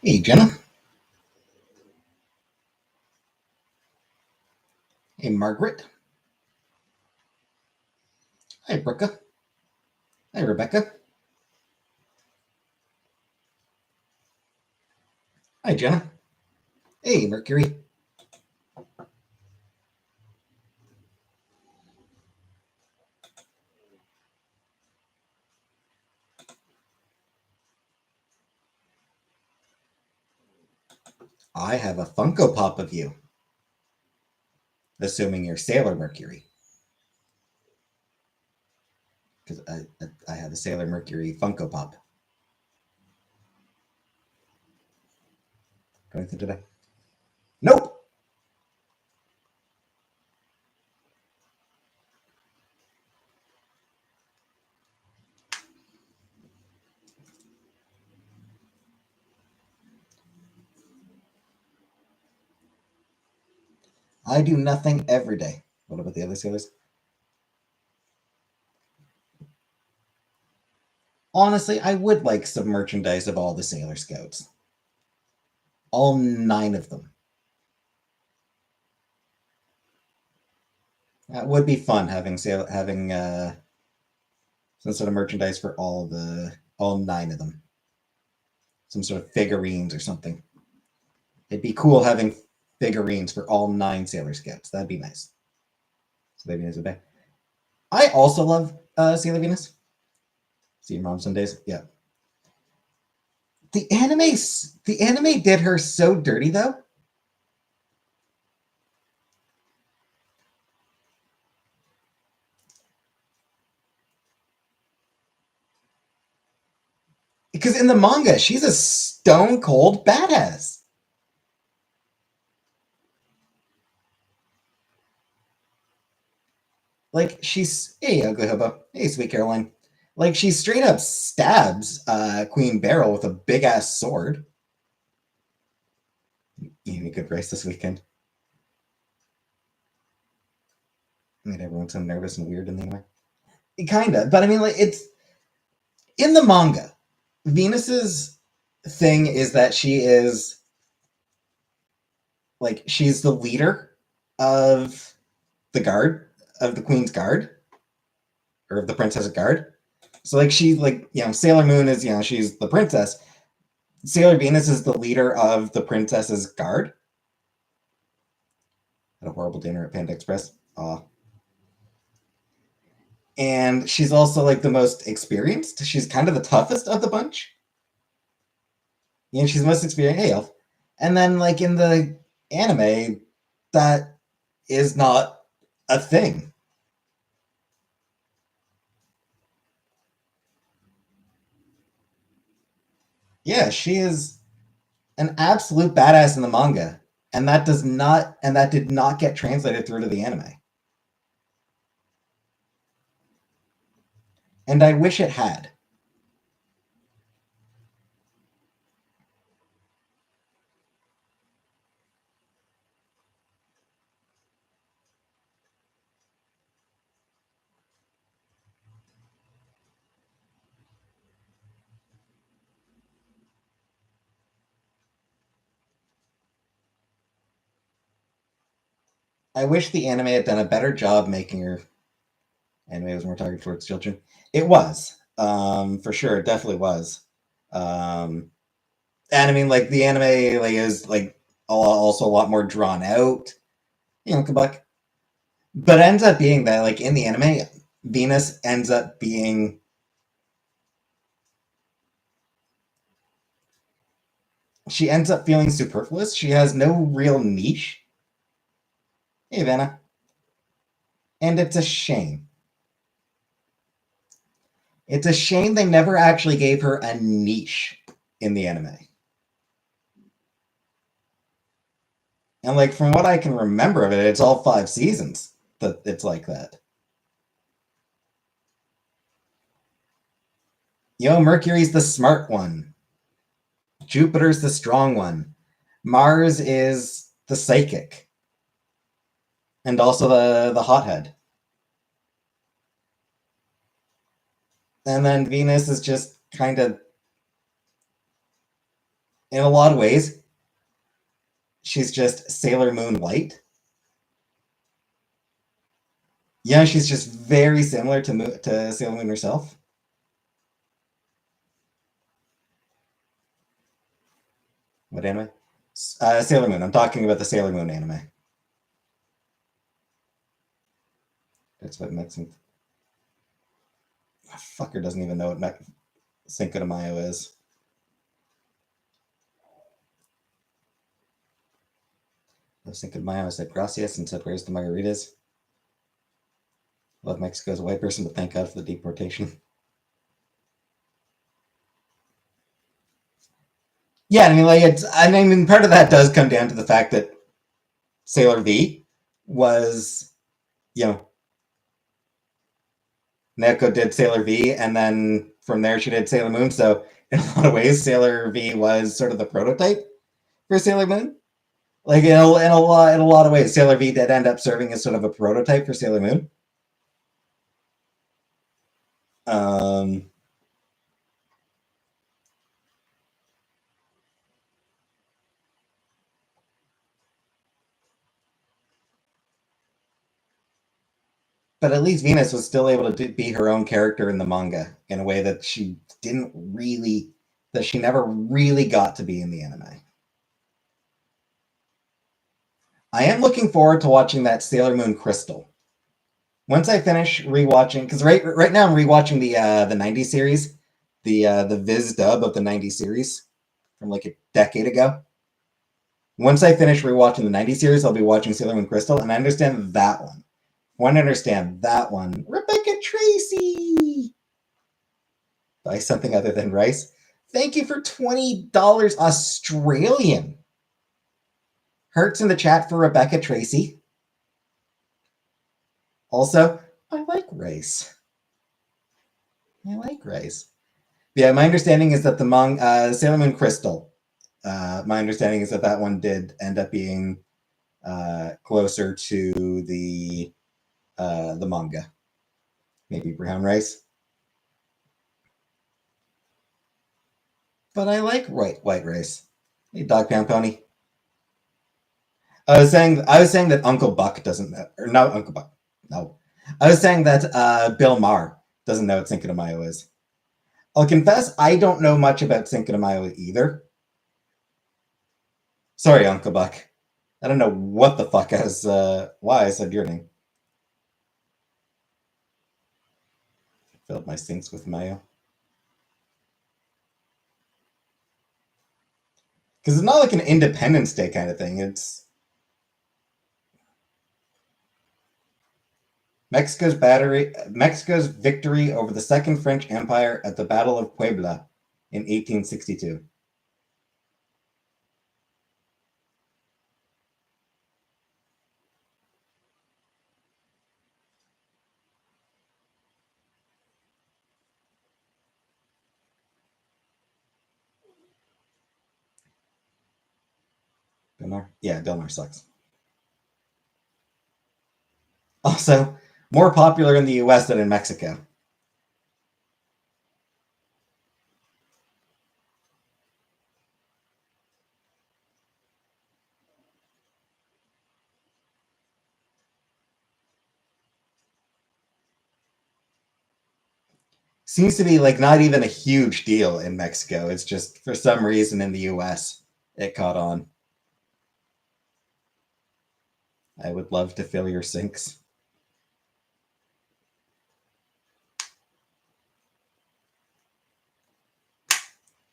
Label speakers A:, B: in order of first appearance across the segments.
A: Hey, Jenna. Hey, Margaret. Hi, Brooke. Hi, Rebecca. Hi, Jenna. Hey, Mercury. I have a Funko Pop of you, assuming you're Sailor Mercury, because I have a Sailor Mercury Funko Pop. Going through today? Nope. I do nothing every day. What about the other sailors? Honestly, I would like some merchandise of all the Sailor Scouts. All 9 of them. That would be fun having some sort of merchandise for all 9 of them. Some sort of figurines or something. It'd be cool having figurines for all 9 Sailor Scouts. That'd be nice. Sailor Venus would be. I also love Sailor Venus. See your mom some days. Yeah. The anime did her so dirty though. Because in the manga, she's a stone cold badass. Like she's hey ugly hobo, hey sweet Caroline. Like she straight up stabs Queen Beryl with a big ass sword. You need a good race this weekend. Made everyone so nervous and weird in the anime. Kinda, but I mean, like it's in the manga. Venus's thing is that she is like she's the leader of the guard of the Queen's Guard or of the Princess Guard. So like she like Sailor Moon is she's the princess. Sailor Venus is the leader of the princess's guard. Had a horrible dinner at Panda Express. And she's also like the most experienced. She's kind of the toughest of the bunch. She's the most experienced. Hey, Elf. And then like in the anime, that is not a thing. Yeah, she is an absolute badass in the manga, and that did not get translated through to the anime. And I wish it had. I wish the anime had done a better job making her anime was more targeted towards children. It was, for sure, it definitely was. Um, and I mean, like the anime like is like also a lot more drawn out. Kabuk. But it ends up being that like in the anime, Venus ends up being she ends up feeling superfluous. She has no real niche. Hey, Vanna. And it's a shame. It's a shame they never actually gave her a niche in the anime. And like from what I can remember of it, it's all 5 seasons that it's like that. Mercury's the smart one. Jupiter's the strong one. Mars is the psychic. And also the hothead. And then Venus is just kind of in a lot of ways, she's just Sailor Moon light. Yeah, she's just very similar to Sailor Moon herself. What anime? Sailor Moon. I'm talking about the Sailor Moon anime. That's what Mexican fucker doesn't even know what Cinco de Mayo is. Cinco de Mayo, I said gracias and said where's the margaritas? Love Mexico as a white person, but thank God for the deportation. Yeah, I mean, like it's. I mean, part of that does come down to the fact that Sailor V was, you know, Neko did Sailor V, and then from there she did Sailor Moon. So in a lot of ways, Sailor V was sort of the prototype for Sailor Moon. Like in a lot of ways, Sailor V did end up serving as sort of a prototype for Sailor Moon. Um, but at least Venus was still able to be her own character in the manga in a way that she didn't really, that she never really got to be in the anime. I am looking forward to watching that Sailor Moon Crystal. Once I finish rewatching, because right now I'm rewatching the '90s series, the Viz dub of the '90s series from like a decade ago. Once I finish rewatching the '90s series, I'll be watching Sailor Moon Crystal, and I understand that one. Want to understand that one? Rebecca Tracy buy something other than rice. Thank you for $20 Australian. Hertz in the chat for Rebecca Tracy. Also, I like rice. I like rice. Yeah, my understanding is that the Sailor Moon Crystal. My understanding is that that one did end up being closer to the manga. Maybe brown rice. But I like white rice. Hey, dog pound pony. I was saying that Uncle Buck doesn't know, or no, Uncle Buck. No, I was saying that Bill Maher doesn't know what Cinco de Mayo is. I'll confess, I don't know much about Cinco de Mayo either. Sorry, Uncle Buck. I don't know what the fuck I was. Why I said your name. Filled my sinks with mayo. Because it's not like an Independence Day kind of thing. It's Mexico's victory over the Second French Empire at the Battle of Puebla in 1862. Bilmar? Yeah, Bilmar sucks. Also, more popular in the US than in Mexico. Seems to be like not even a huge deal in Mexico. It's just for some reason in the US it caught on. I would love to fill your sinks.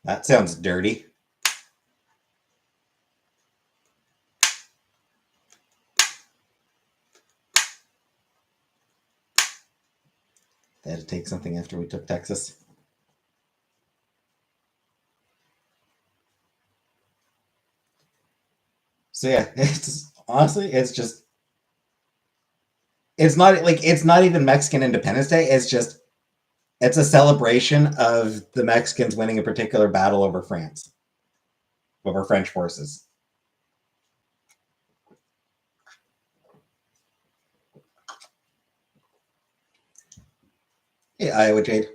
A: That sounds dirty. They had to take something after we took Texas. So yeah, it's honestly, it's not even Mexican Independence Day. It's a celebration of the Mexicans winning a particular battle over France, over French forces. Hey, Iowa Jade.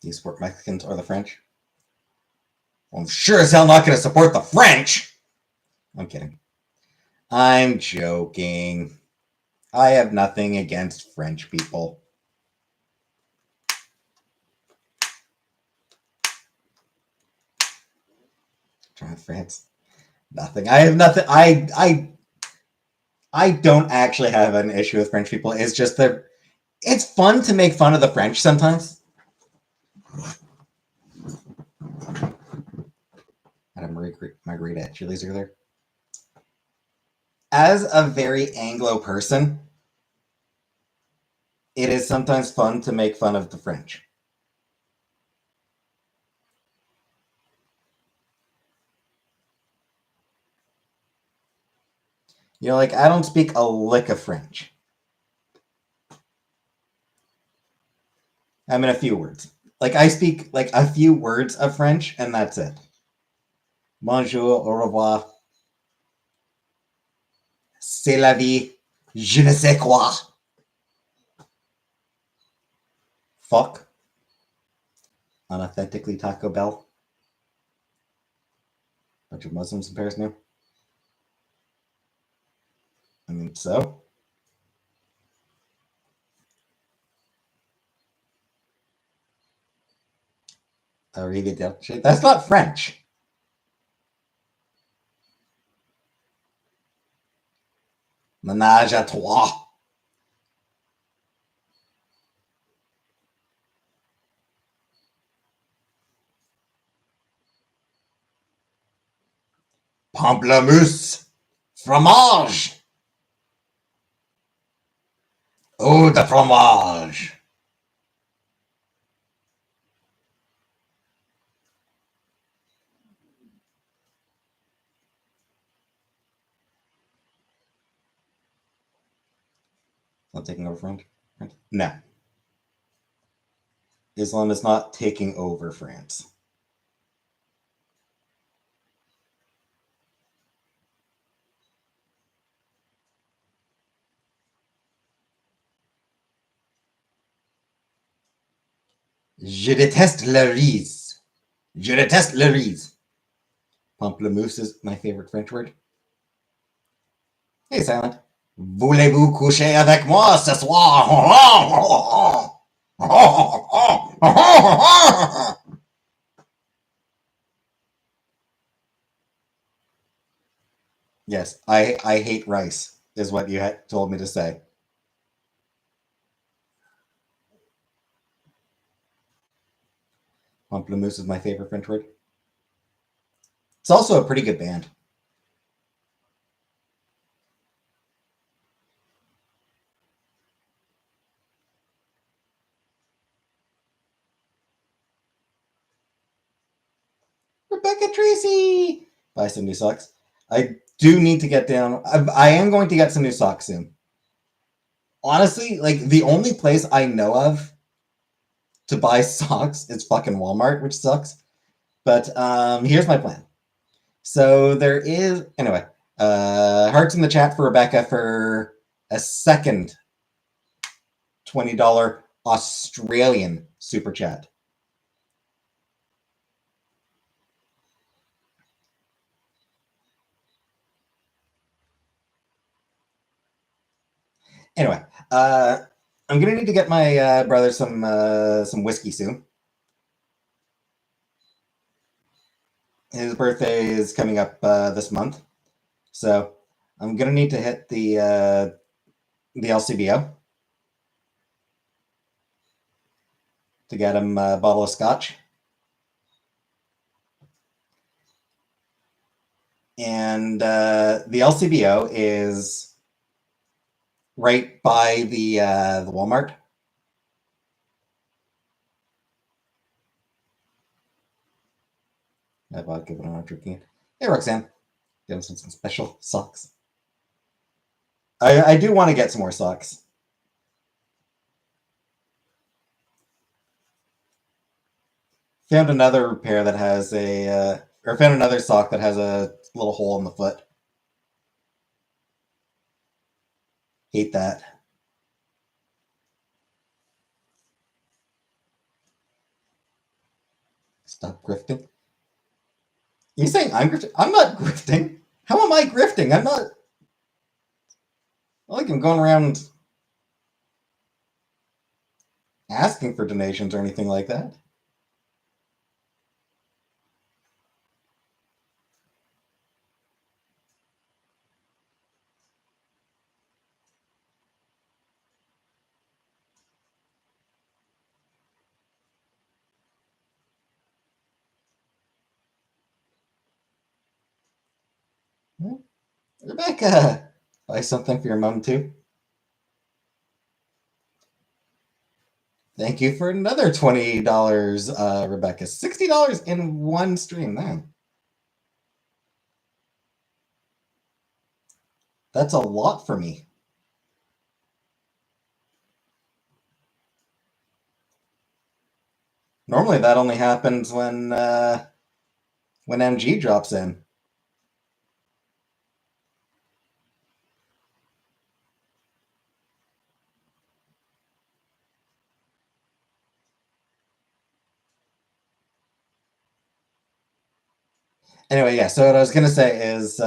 A: Do you support Mexicans or the French? Well, I'm sure as hell not going to support the French. I'm kidding. I'm joking. I have nothing against French people. France. Nothing. I have nothing. I don't actually have an issue with French people. It's just that it's fun to make fun of the French sometimes. I had a margarita at Chili's earlier. As a very Anglo person, it is sometimes fun to make fun of the French. You know, like, I don't speak a lick of French. I mean, a few words. Like, I speak, like, a few words of French, and that's it. Bonjour, au revoir. C'est la vie. Je ne sais quoi. Fuck. Unauthentically Taco Bell. Bunch of Muslims in Paris now. I mean, so. Arrivederci. That's not French. Ménage à trois. Pamplemousse. Fromage. Eau de fromage. Not taking over France? No. Islam is not taking over France. Je déteste le riz. Je déteste le riz. Pamplemousse is my favorite French word. Hey, Silent. Voulez-vous coucher avec moi ce soir? Yes, I hate rice, is what you had told me to say. Pamplemousse is my favorite French word. It's also a pretty good band. Rebecca Tracy! Buy some new socks. I do need to get down. I am going to get some new socks soon. Honestly, like, the only place I know of to buy socks is fucking Walmart, which sucks. But here's my plan. So there is, anyway, hearts in the chat for Rebecca for a second $20 Australian super chat. Anyway, I'm gonna need to get my brother some whiskey soon. His birthday is coming up this month, so I'm gonna need to hit the LCBO to get him a bottle of scotch. And the LCBO is right by the Walmart. I vodka, but I'm not drinking it. Hey, Roxanne, get him some special socks. I do want to get some more socks. Found another pair that has or found another sock that has a little hole in the foot. Hate that. Stop grifting. You saying I'm grifting? I'm not grifting. How am I grifting? I'm not. Like I'm going around asking for donations or anything like that. Rebecca, buy something for your mom too. Thank you for another $20, Rebecca. $60 in one stream, man. That's a lot for me. Normally that only happens when MG drops in. Anyway, yeah. So what I was gonna say is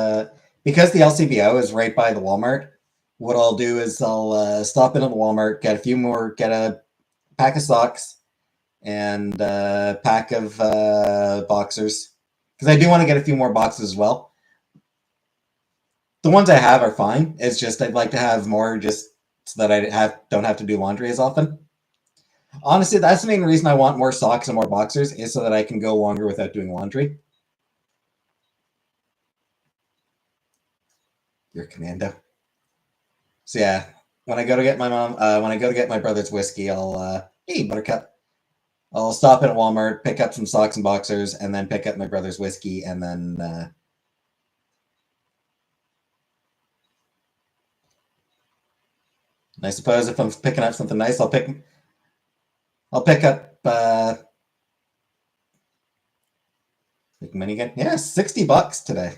A: because the LCBO is right by the Walmart, what I'll do is I'll stop into the Walmart, get a pack of socks and a pack of boxers because I do want to get a few more boxes as well. The ones I have are fine. It's just I'd like to have more just so that don't have to do laundry as often. Honestly, that's the main reason I want more socks and more boxers is so that I can go longer without doing laundry. You're a commando. So yeah, when I go to get when I go to get my brother's whiskey, I'll hey Buttercup. I'll stop in at Walmart, pick up some socks and boxers, and then pick up my brother's whiskey, and then I suppose if I'm picking up something nice, I'll pick up make money again. Yeah, $60 today.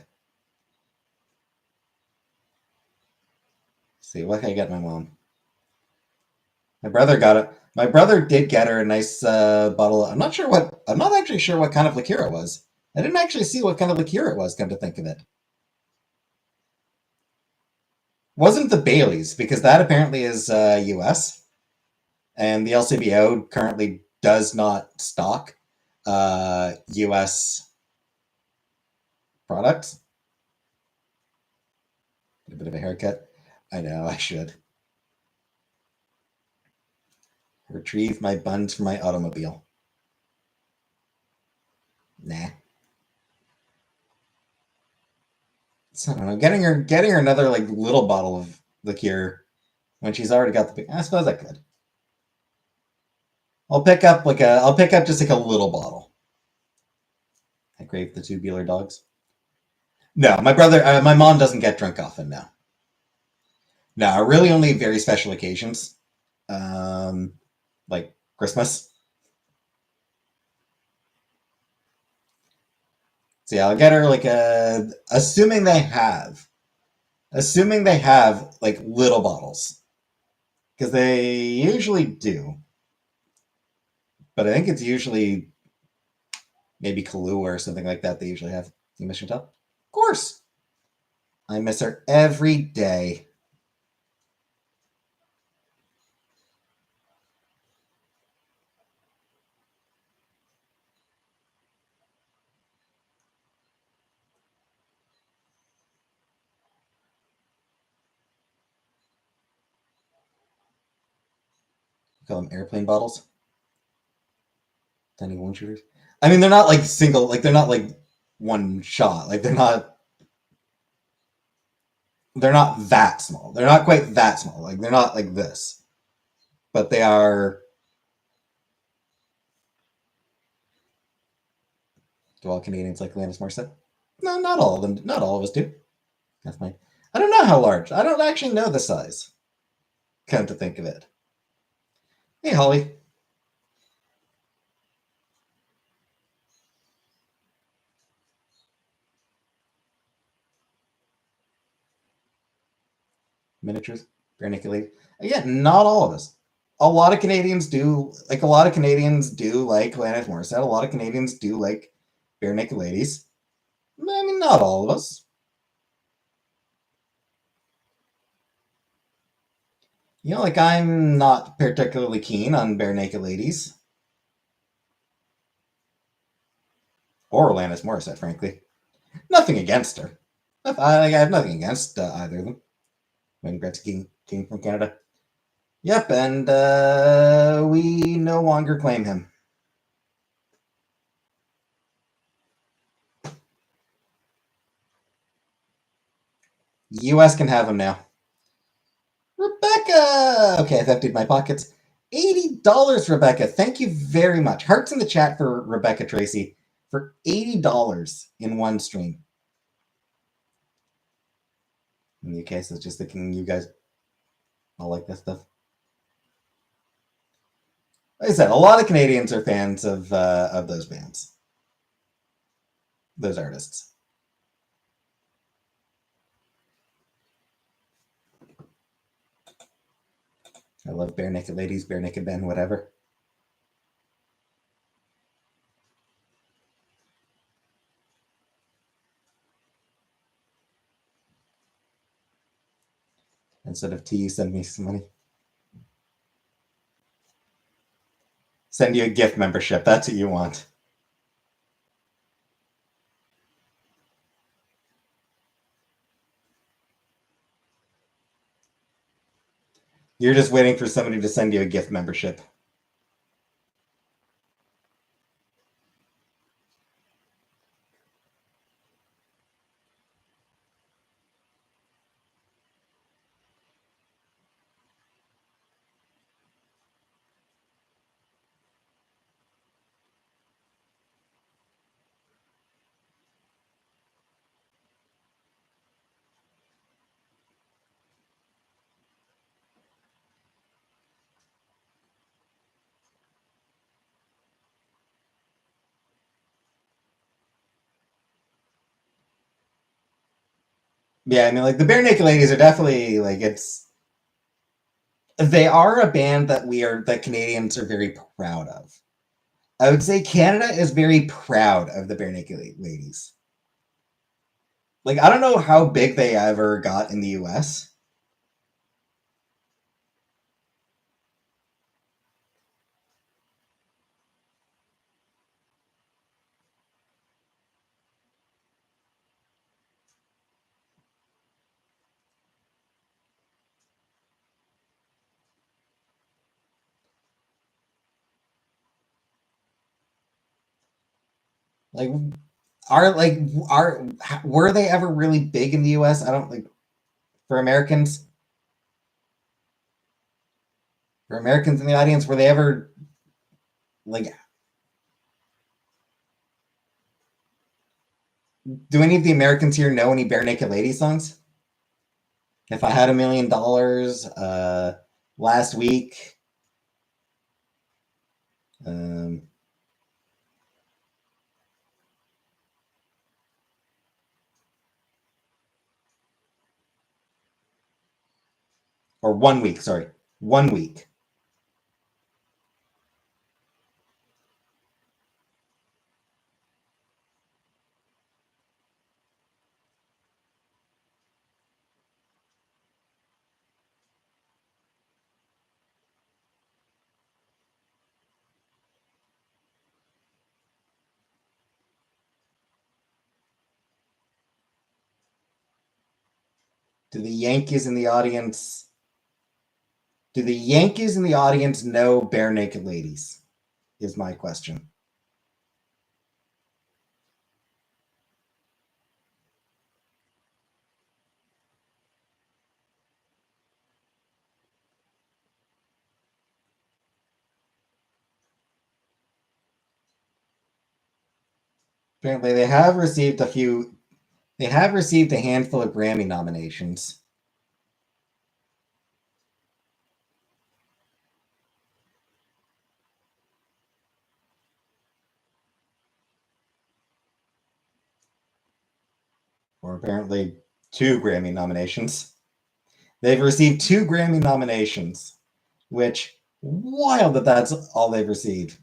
A: Let's see what can I get my mom? My brother got it. My brother did get her a nice bottle. I'm not sure what. I'm not actually sure what kind of liqueur it was. I didn't actually see what kind of liqueur it was. Come to think of it, wasn't the Bailey's because that apparently is U.S. and the LCBO currently does not stock U.S. products. A bit of a haircut. I know I should retrieve my buns from my automobile. Nah. So I don't know. Getting her another like little bottle of liqueur when she's already got the big. I suppose I could. I'll pick up just like a little bottle. I crave the tubular dogs. No, my mom doesn't get drunk often. No, no, really only very special occasions, um, like Christmas. So yeah, I'll get her like assuming they have like little bottles because they usually do, but I think it's usually maybe Kahlua or something like that. They usually have. You miss your top? Of course, I miss her every day. Call them airplane bottles. Tiny one shooters. I mean, they're not like single. Like they're not like one shot. Like they're not. They're not that small. They're not quite that small. Like they're not like this, but they are. Do all Canadians like Alanis Morissette? No, not all of them. Not all of us do. That's my. I don't know how large. I don't actually know the size. Come to think of it. Hey, Holly. Miniatures. Vernacular. Again, not all of us. a lot of Canadians do like Alanis Morissette. A lot of Canadians do like Bare Naked Ladies. I mean, not all of us. You know, like I'm not particularly keen on Bare Naked Ladies or Alanis Morissette, frankly. Nothing against her. I have nothing against either of them. When Gretzky came from Canada. Yep, and we no longer claim him. U.S. can have him now. Rebecca! Okay, I've emptied my pockets. $80, Rebecca. Thank you very much. Hearts in the chat for Rebecca Tracy for $80 in one stream. In the UK, so just thinking you guys all like that stuff. Like I said, a lot of Canadians are fans of those bands, those artists. I love Bare Naked Ladies, Bare Naked Men, whatever. Instead of tea, send me some money. Send you a gift membership. That's what you want. You're just waiting for somebody to send you a gift membership. Yeah, I mean, like the Bare Naked Ladies are definitely like they are a band that Canadians are very proud of. I would say Canada is very proud of the Bare Naked Ladies. Like I don't know how big they ever got in the U.S. Like are were they ever really big in the U.S.? I don't like for Americans. For Americans in the audience, were they ever like? Do any of the Americans here know any Bare Naked Ladies songs? If I had $1 million, last week, um, or 1 week, sorry, 1 week. Do the Yankees in the audience? Do the Yankees in the audience know Bare Naked Ladies? Is my question. Apparently, they have received a few. They have received a handful of Grammy nominations. Or apparently 2 Grammy nominations. They've received 2 Grammy nominations, which Wild that that's all they've received.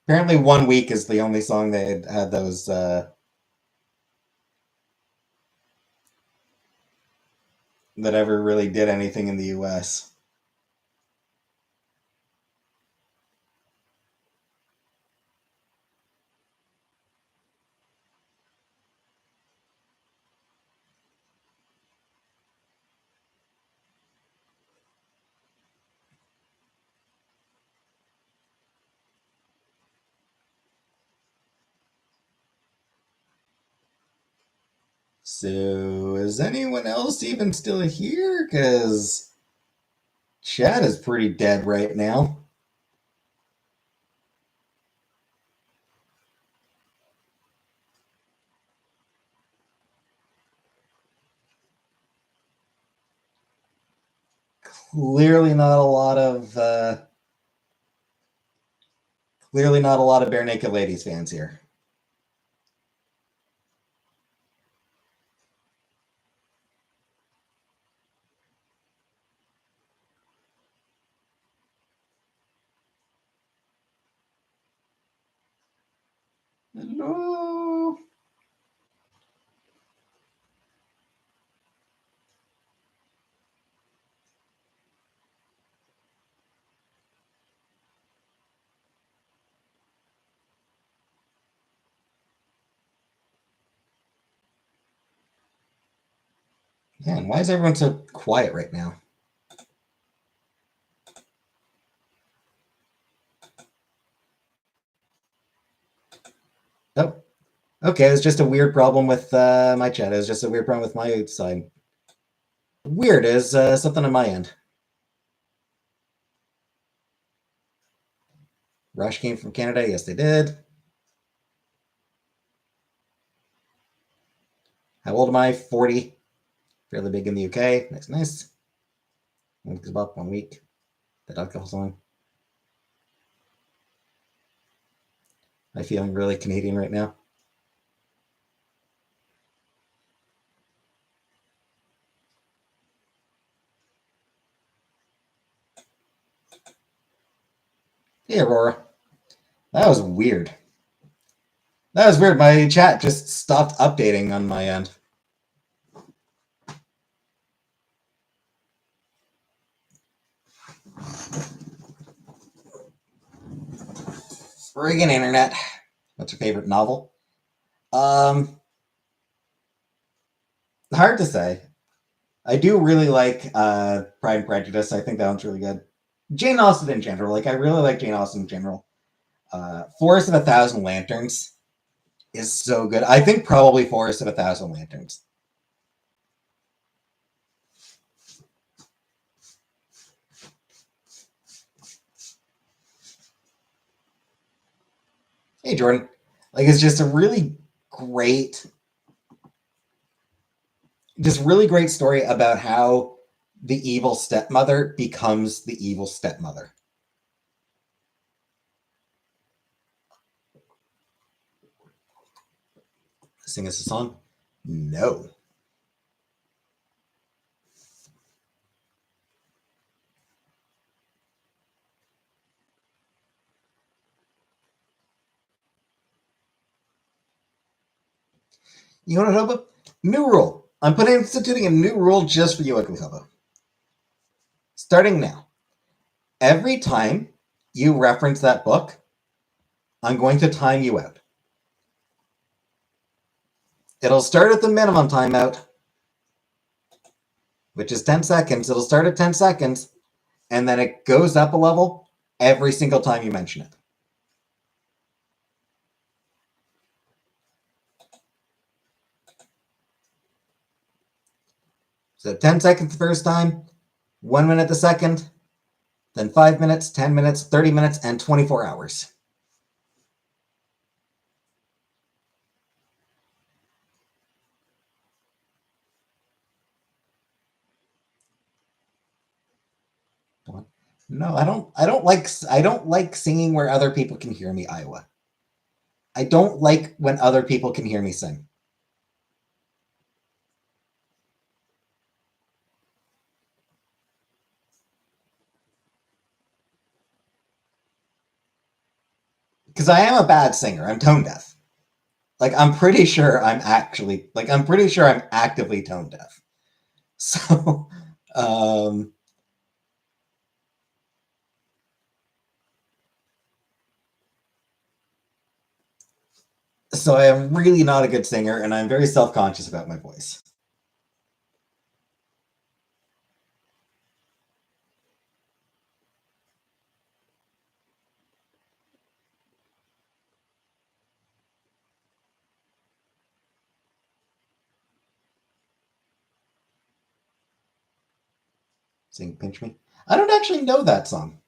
A: Apparently, 1 week is the only song they had those that ever really did anything in the U.S. So, is anyone else even still here? Because chat is pretty dead right now. Clearly not a lot of Bare Naked Ladies fans here. Hello. Man, why is everyone so quiet right now? Oh, okay. It's just a weird problem with my chat. It's just a weird problem with my side. Weird is something on my end. Rush came from Canada. Yes, they did. How old am I? 40. Fairly big in the UK. Nice, nice. It's about 1 week. The alcohol song. I'm feeling really Canadian right now. Hey, Aurora. That was weird. That was weird. My chat just stopped updating on my end. Friggin' internet. What's your favorite novel? Hard to say. I do really like Pride and Prejudice. I think that one's really good. Jane Austen in general. Like I really like Jane Austen in general. Forest of a Thousand Lanterns is so good. I think probably Forest of a Thousand Lanterns. Hey Jordan. Like it's just a really great story about how the evil stepmother becomes the evil stepmother. Sing us a song? No. You want to know about new rule? I'm instituting a new rule just for you, Ugly Hobo. Starting now, every time you reference that book, I'm going to time you out. It'll start at the minimum timeout, which is 10 seconds. It'll start at 10 seconds, and then it goes up a level every single time you mention it. So 10 seconds the first time, 1 minute the second, then 5 minutes, 10 minutes, 30 minutes, and 24 hours. No, I don't like singing where other people can hear me, Iowa. I don't like when other people can hear me sing. because I am a bad singer. I'm tone deaf. Like I'm pretty sure I'm pretty sure I'm actively tone deaf. So um so I am really not a good singer and I'm very self-conscious about my voice. Sing Pinch Me. I don't actually know that song.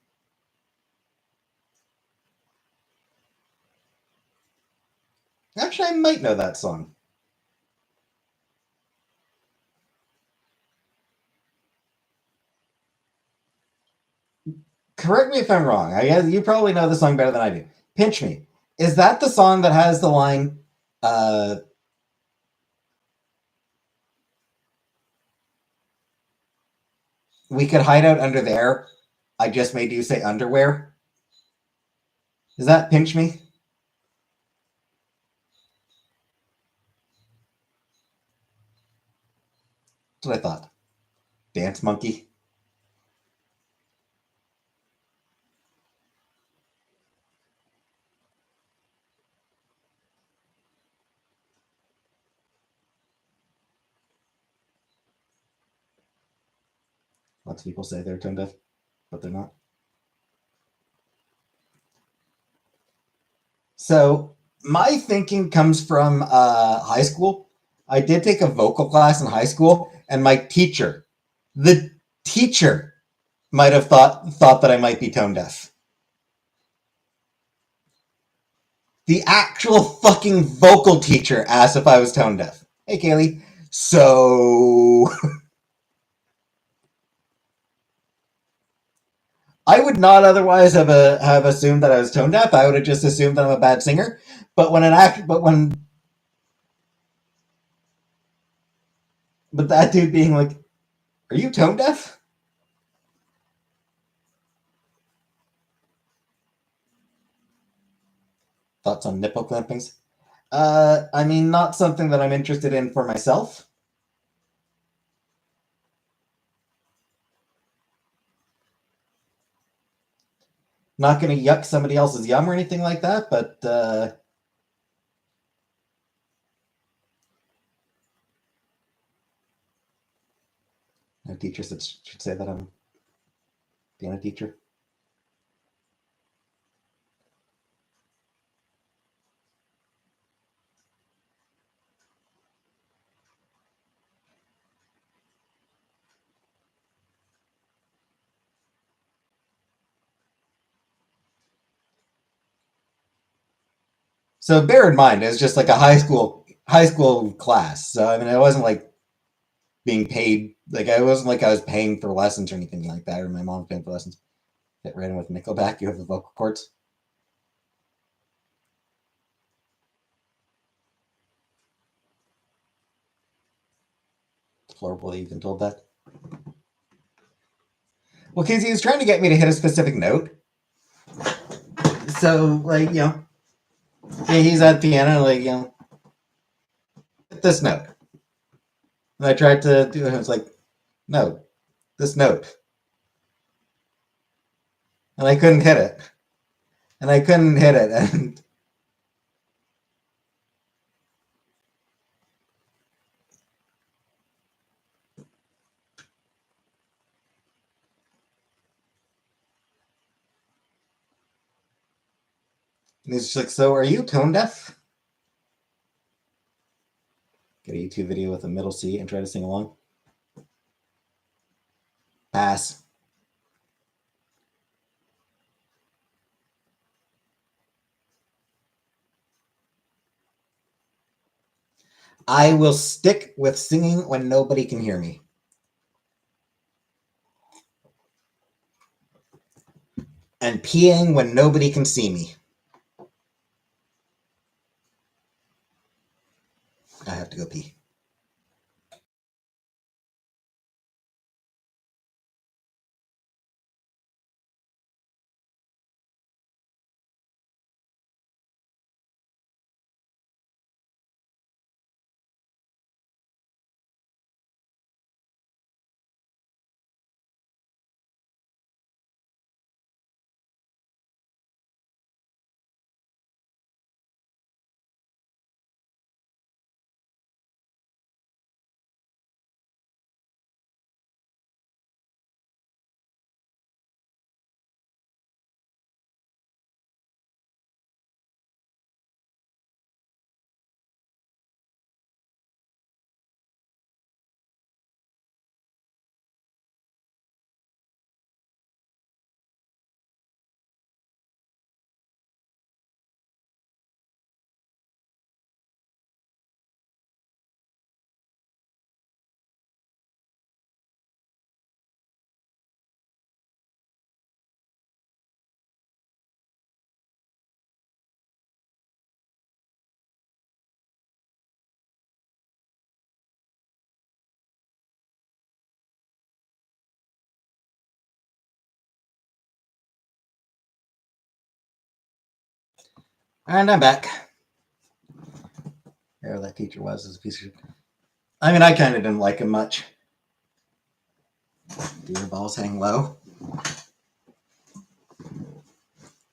A: Actually, I might know that song. Correct me if I'm wrong. I guess you probably know the song better than I do. Pinch Me. Is that the song that has the line, uh, we could hide out under there? I just made you say underwear? Is that Pinch Me? That's what I thought. Dance Monkey. Lots of people say they're tone deaf, but they're not. So my thinking comes from high school. I did take a vocal class in high school, and my teacher, the teacher, might have thought that I might be tone deaf. The actual fucking vocal teacher asked if I was tone deaf. Hey, Kaylee. So I would not otherwise have assumed that I was tone deaf. I would have just assumed that I'm a bad singer. But that dude being like, "Are you tone deaf?" Thoughts on nipple clampings? I mean, not something that I'm interested in for myself. Not going to yuck somebody else's yum or anything like that, but no teacher should say that I'm being a teacher. So bear in mind, it was just like a high school class. So I mean, I wasn't like being paid. Like I wasn't like I was paying for lessons or anything like that, or my mom paying for lessons. Get right in with Nickelback. You have the vocal cords. It's horrible that you've been told that. Well, because he was trying to get me to hit a specific note. So like yeah, he's at piano like hit this note. And I tried to do it. I was like, no, this note, and I couldn't hit it. And I couldn't hit it, and he's just like, "So, are you tone deaf?" Get a YouTube video with a middle C and try to sing along. Pass. I will stick with singing when nobody can hear me, and peeing when nobody can see me. I have to go pee. And I'm back. There, that teacher was a piece of shit. I mean, I kind of didn't like him much. Do your balls hang low?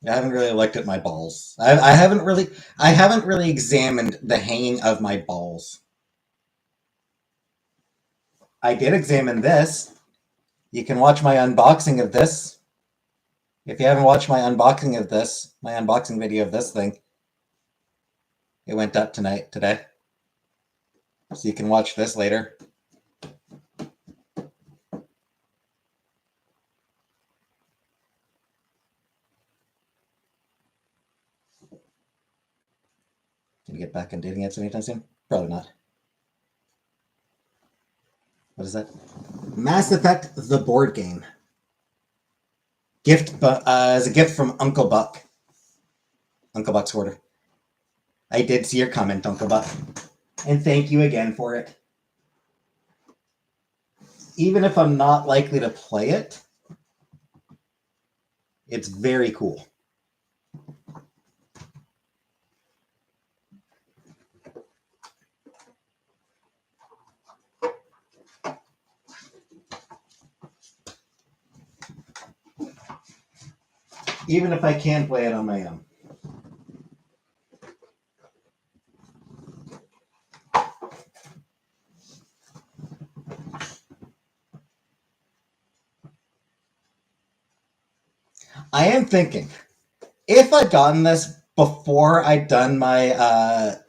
A: I haven't really looked at my balls. I haven't really examined the hanging of my balls. I did examine this. You can watch my unboxing of this. If you haven't watched my unboxing of this, my unboxing video of this thing, it went up today. So you can watch this later. Can you get back on dating apps anytime soon? Probably not. What is that? Mass Effect, the board game. Gift, as a gift from Uncle Buck. Uncle Buck's order. I did see your comment, Uncle Buck. And thank you again for it. Even if I'm not likely to play it, it's very cool. Even if I can play it on my own. I am thinking, if I'd gotten this before I'd done my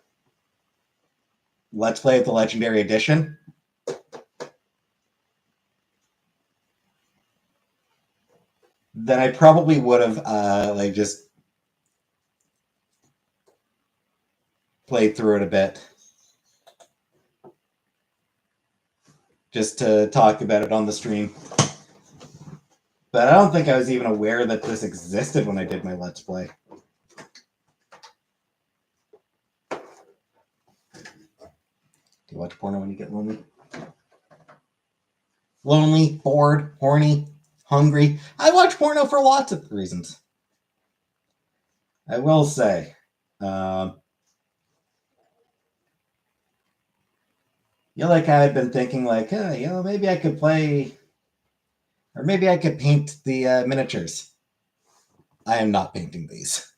A: Let's Play of the Legendary Edition, then I probably would have just played through it a bit. Just to talk about it on the stream. But I don't think I was even aware that this existed when I did my Let's Play. Do you watch porno when you get lonely? Lonely, bored, horny, hungry. I watch porno for lots of reasons. I will say, I've been thinking maybe I could play, or maybe I could paint the miniatures. I am not painting these.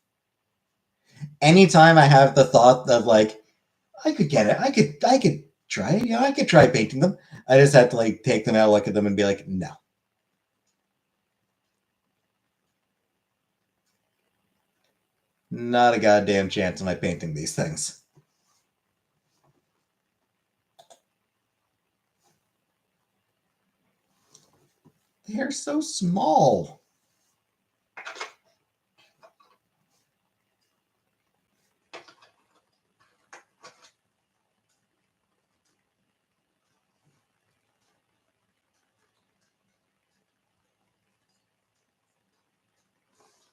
A: Anytime I have the thought of I could get it, I could try it, I could try painting them. I just have to take them out, look at them, and be like, no. Not a goddamn chance am I painting these things. They're so small.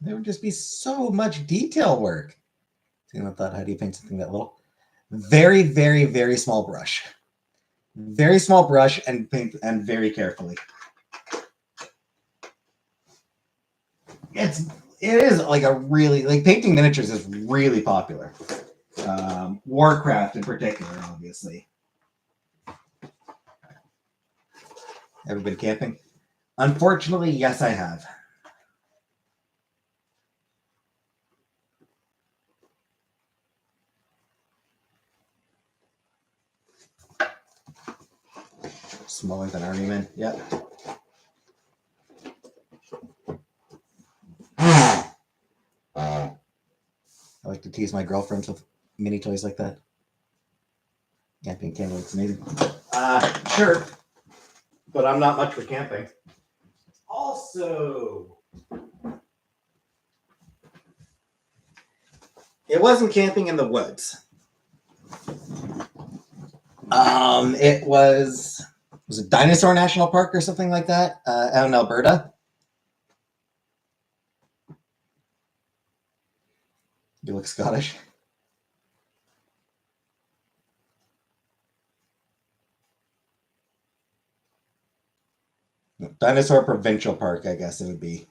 A: There would just be so much detail work. I thought, how do you paint something that little? Very, very, very small brush. Very small brush and paint, and very carefully. It is painting miniatures is really popular. Warcraft in particular, obviously. Ever been camping? Unfortunately, yes, I have. Smaller than Army Men. Yep. I like to tease my girlfriends with mini toys like that. Camping candle looks amazing. Sure. But I'm not much for camping. Also, it wasn't camping in the woods. It was it Dinosaur National Park or something like that out in Alberta. You look Scottish. Dinosaur Provincial Park, I guess it would be.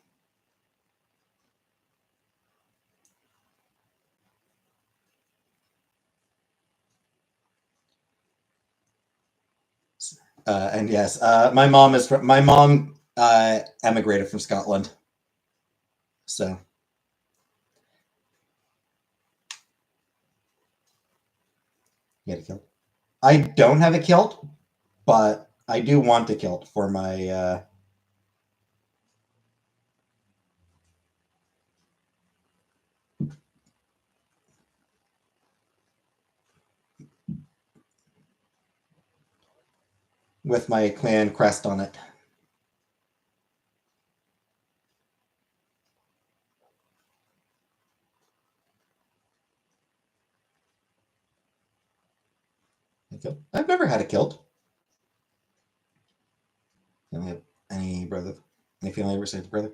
A: And yes, my mom emigrated from Scotland, so he had a kilt. I don't have a kilt, but I do want a kilt for my with my clan crest on it. I've never had a kilt. You have any brother? Any family ever say brother?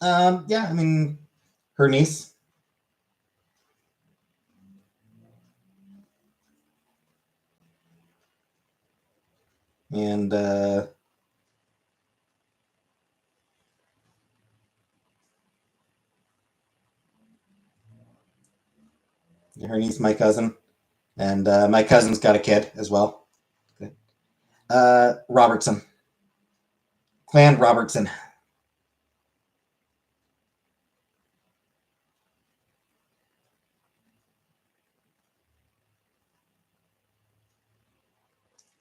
A: Yeah, I mean, her niece. And her niece, my cousin, and my cousin's got a kid as well. Robertson, Clan Robertson.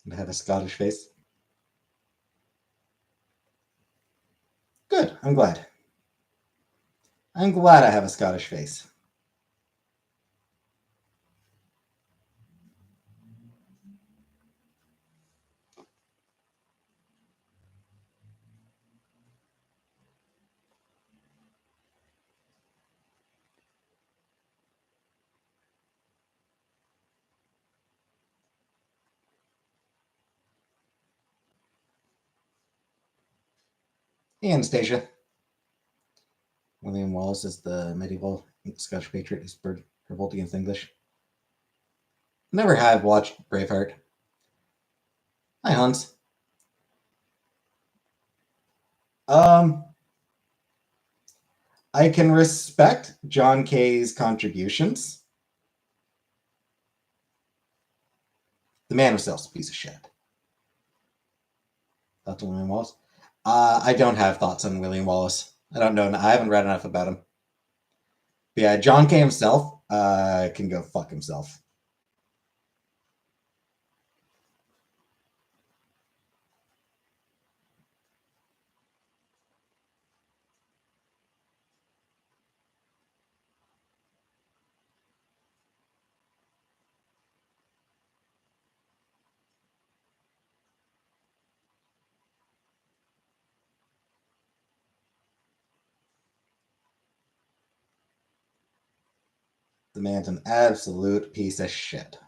A: And have a Scottish face. Good. I'm glad. I'm glad I have a Scottish face. Hey, Anastasia. William Wallace is the medieval Scottish patriot who spurred revolt against English. Never have watched Braveheart. Hi, Hans. Um, I can respect John Kay's contributions. The man himself's a piece of shit. Thoughts on William Wallace? I don't have thoughts on William Wallace. I don't know. I haven't read enough about him. But yeah, John Kay himself can go fuck himself. The man's an absolute piece of shit.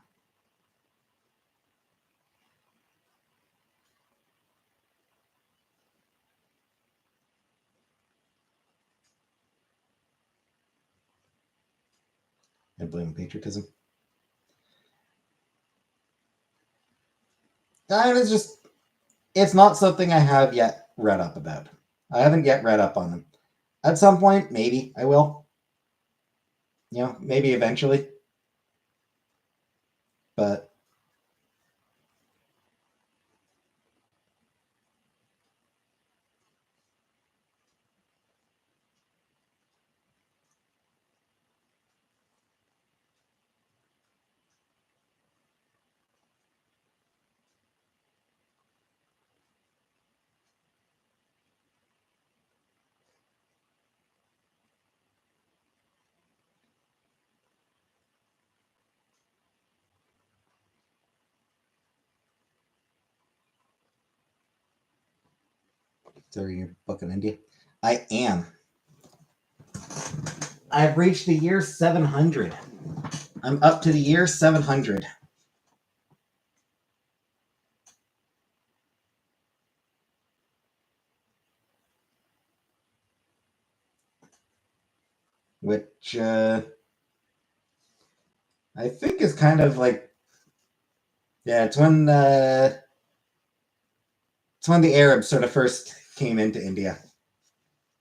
A: I blame patriotism. It's not something I have yet read up about. I haven't yet read up on them. At some point, maybe I will. Maybe eventually. But so you're fucking India. I am. I've reached the year 700. I'm up to the year 700. Which I think is kind of like, yeah, it's when the Arabs sort of first came into India.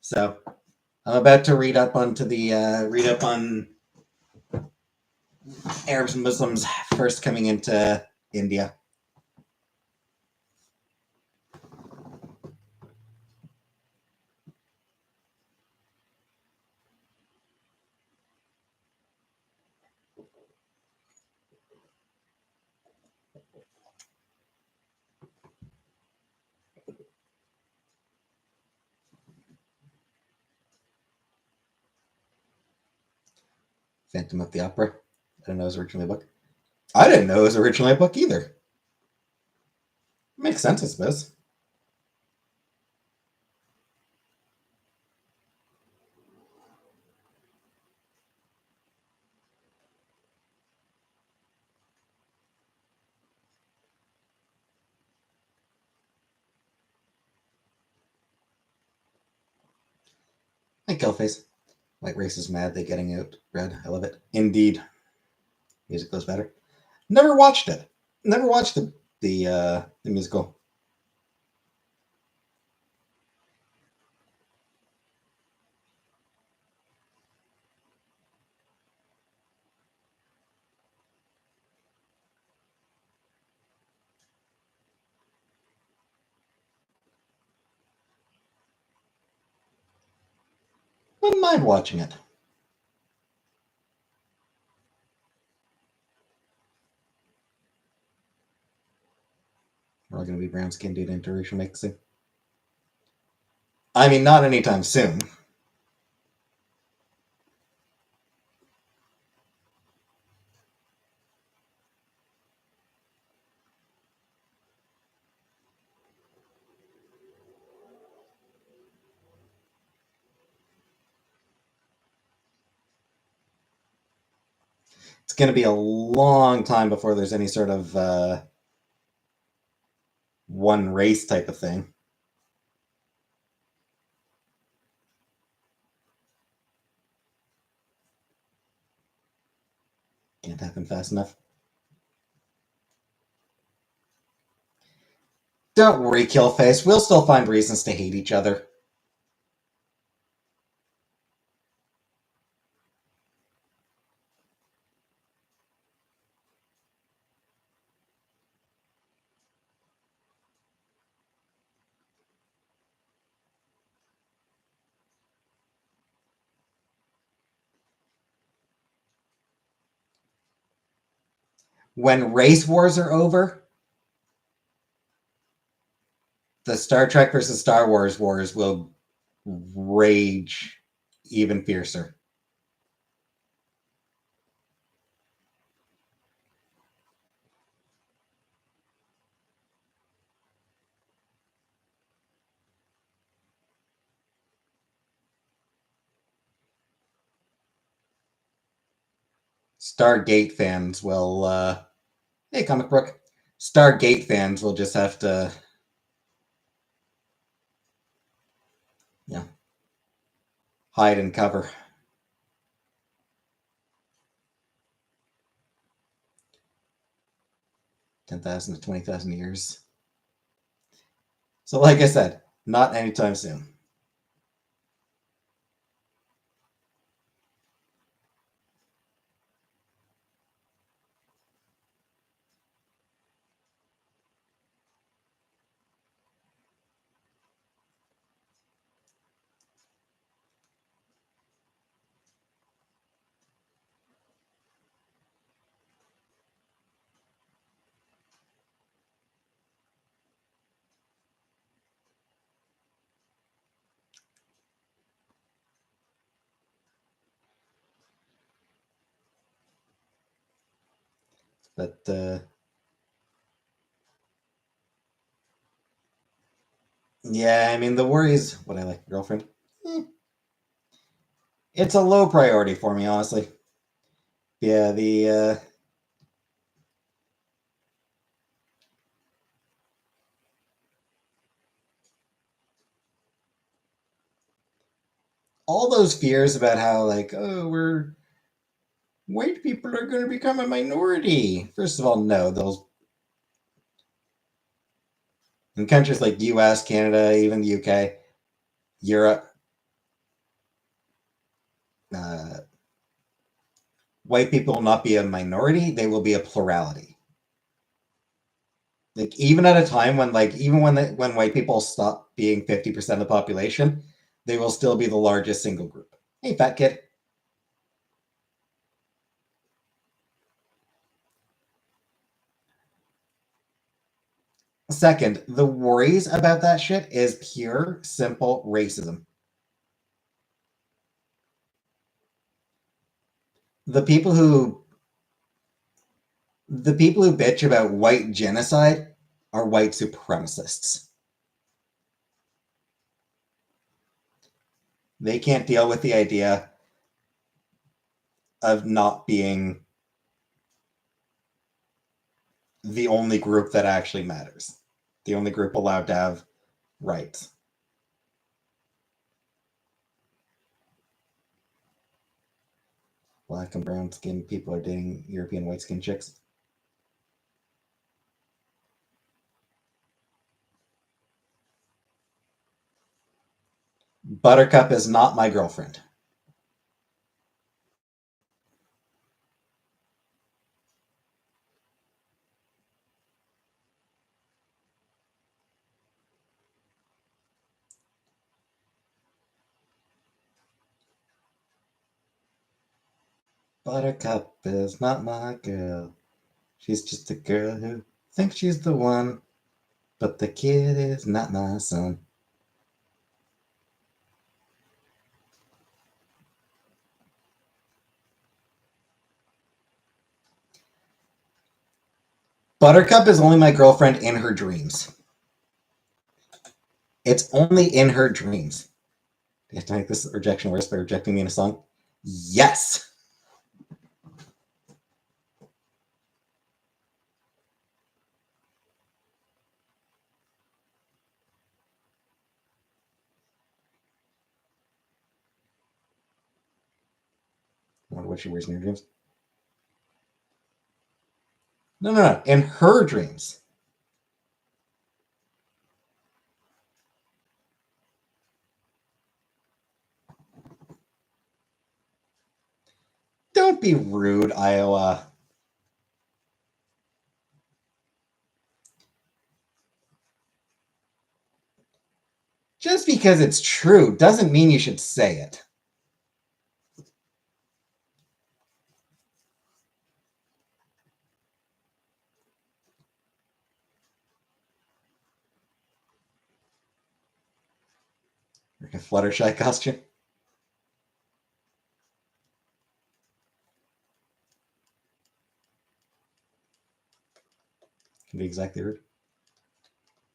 A: So I'm about to read up on Arabs and Muslims first coming into India. Phantom of the Opera. I didn't know it was originally a book. I didn't know it was originally a book either. Makes sense, I suppose. Hey, Killface. White race is mad. They getting out red. I love it. Indeed. Music goes better. Never watched it. Never watched the musical. Wouldn't mind watching it. We're all going to be brown skinned due to interracial mixing. I mean, not anytime soon. It's going to be a long time before there's any sort of one race type of thing. Can't happen fast enough. Don't worry, Killface. We'll still find reasons to hate each other. When race wars are over, the Star Trek versus Star Wars wars will rage even fiercer. Stargate fans will, hey, Comic Book. Stargate fans will just have to, you know, hide and cover. 10,000 to 20,000 years. So, like I said, not anytime soon. But yeah, I mean, the worries. What I like, girlfriend. Eh, it's a low priority for me, honestly. Yeah, the all those fears about how like, oh, we're white people are going to become a minority. First of all, no, those in countries like U.S., Canada, even the UK, Europe, uh, white people will not be a minority, they will be a plurality. Like even at a time when even when white people stop being 50% of the population, they will still be the largest single group. Hey, fat kid. Second, the worries about that shit is pure, simple racism. The people who bitch about white genocide are white supremacists. They can't deal with the idea of not being the only group that actually matters, the only group allowed to have rights. Black and brown skinned people are dating European white skinned chicks. Buttercup is not my girlfriend. Buttercup is not my girl. She's just a girl who thinks she's the one, but the kid is not my son. Buttercup is only my girlfriend in her dreams. It's only in her dreams. Do you have to make this rejection worse by rejecting me in a song? Yes! I wonder what she wears in her dreams. No. In her dreams. Don't be rude, Iowa. Just because it's true doesn't mean you should say it. Like a Fluttershy costume. Can be exactly rude.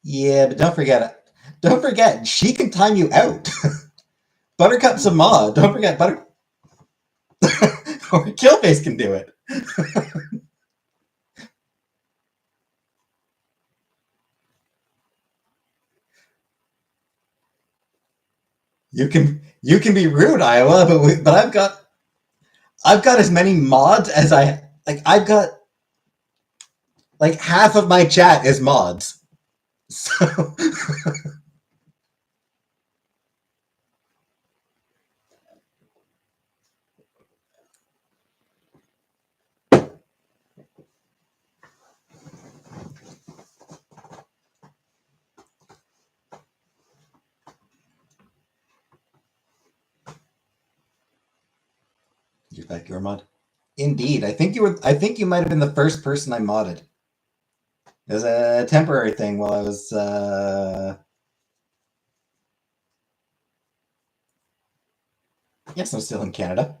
A: Yeah, but don't forget it. Don't forget, she can time you out. Buttercup's a mod. Don't forget, or Killface can do it. You can be rude, Iowa, but I've got as many mods as I like. I've got like half of my chat is mods. So you're back, your mod. Indeed, I think you were. I think you might have been the first person I modded. It was a temporary thing while I was. Yes, I'm still in Canada.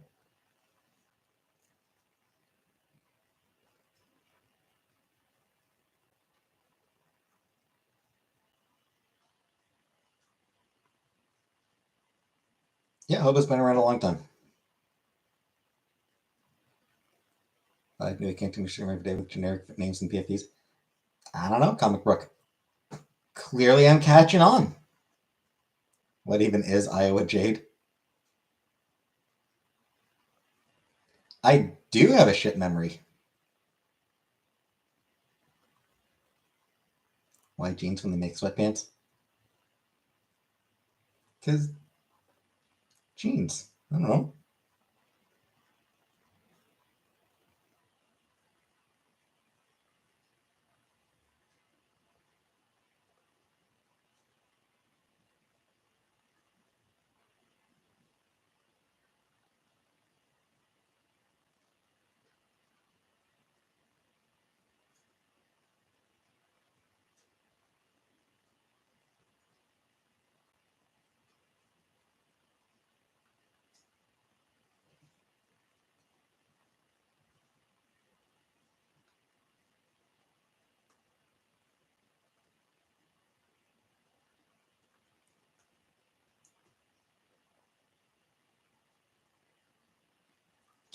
A: Yeah, Hobo's been around a long time. I knew I can't do every day with generic names and PFDs. I don't know, comic book. Clearly, I'm catching on. What even is Iowa Jade? I do have a shit memory. Why jeans when they make sweatpants? Because jeans. I don't know.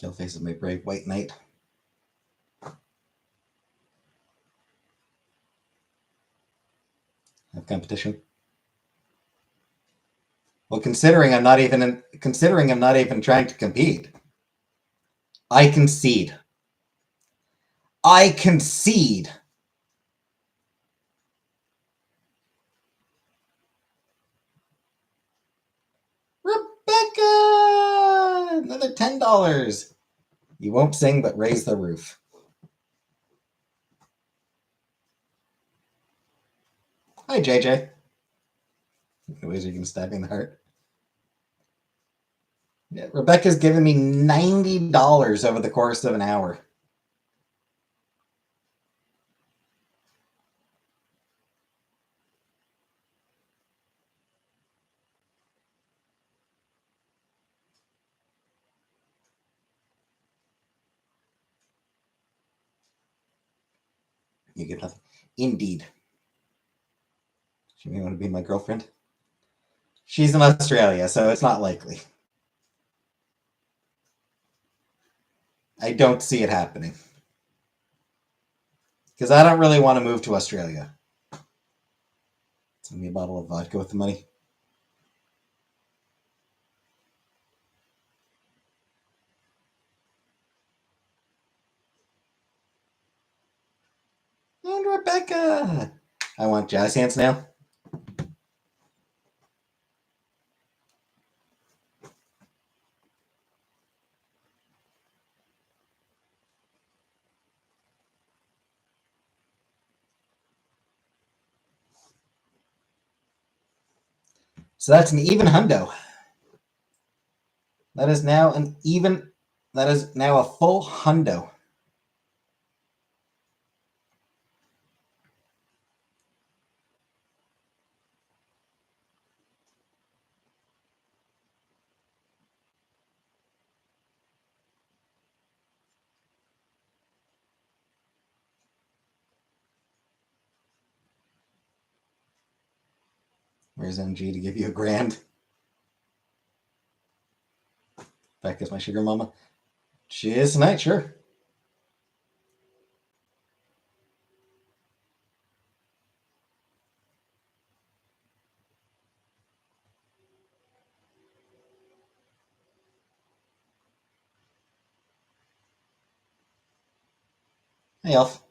A: Killface is my brave white knight. Have competition. Well, considering I'm not even trying to compete, I concede. I concede. Rebecca! Another $10. You won't sing, but raise the roof. Hi, JJ. Anyways, are you going to stab me in the heart? Yeah, Rebecca's given me $90 over the course of an hour. You get nothing. Indeed. She may want to be my girlfriend. She's in Australia, so it's not likely. I don't see it happening. Because I don't really want to move to Australia. Send me a bottle of vodka with the money. And Rebecca! I want jazz hands now. So that's an even hundo. That is now an even. That is now a full hundo. Where's MG to give you a grand? Back as my sugar mama. She is tonight, sure. Hey, Elf.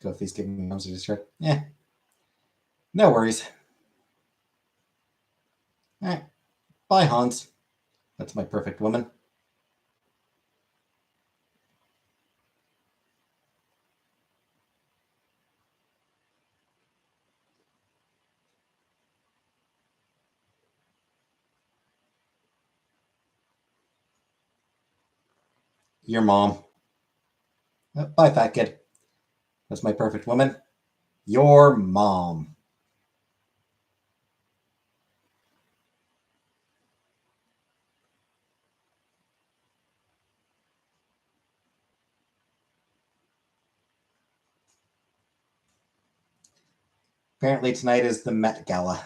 A: Go if he's giving me moms a distract. Yeah. No worries. Alright. Bye, Hans. That's my perfect woman. Your mom. Bye, fat kid. That's my perfect woman. Your mom. Apparently tonight is the Met Gala.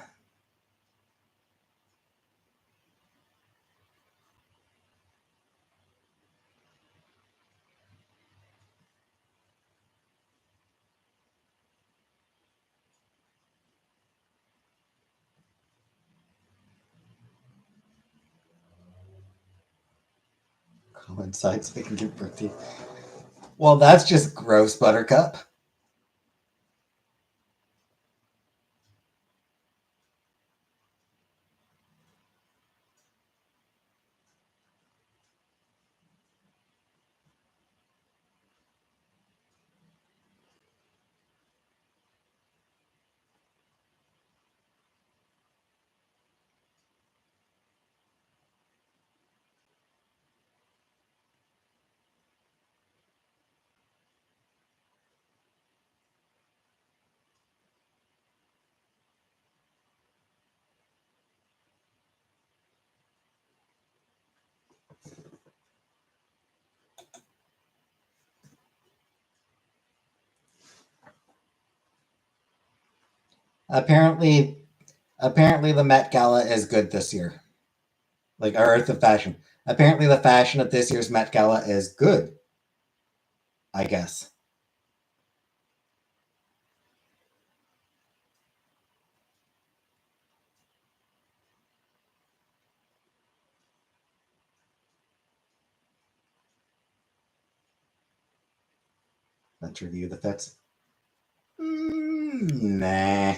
A: Go inside so they can give birth to you. Well, that's just gross, Buttercup. Apparently the Met Gala is good this year. Like Earth of Fashion. Apparently, the fashion at this year's Met Gala is good, I guess. Let's review the fits. Nah.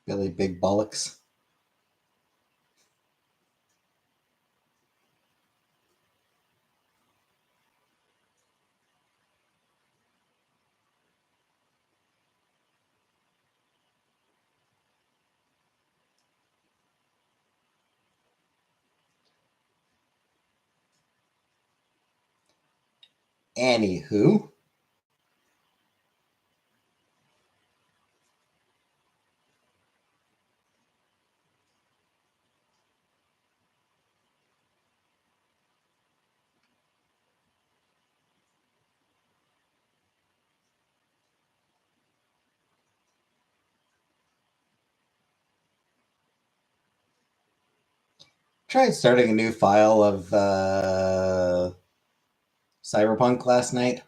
A: Billy Big Bollocks. Anywho, tried starting a new file of Cyberpunk last night,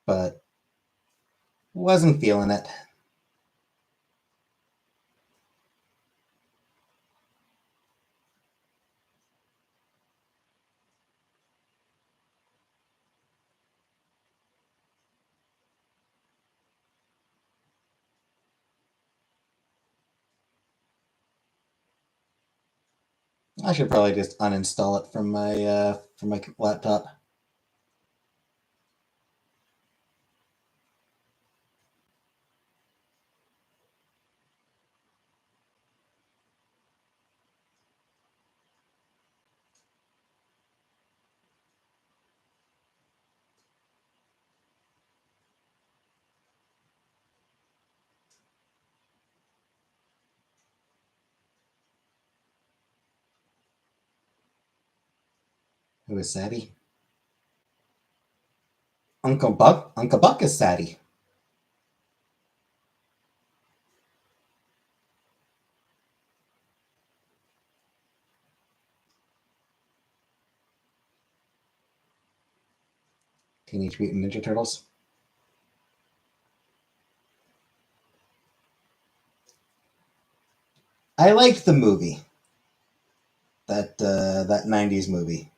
A: but wasn't feeling it. I should probably just uninstall it from my laptop. Who is Sadie? Uncle Buck. Uncle Buck is Sadie. Teenage Mutant Ninja Turtles. I liked the movie. That '90s movie.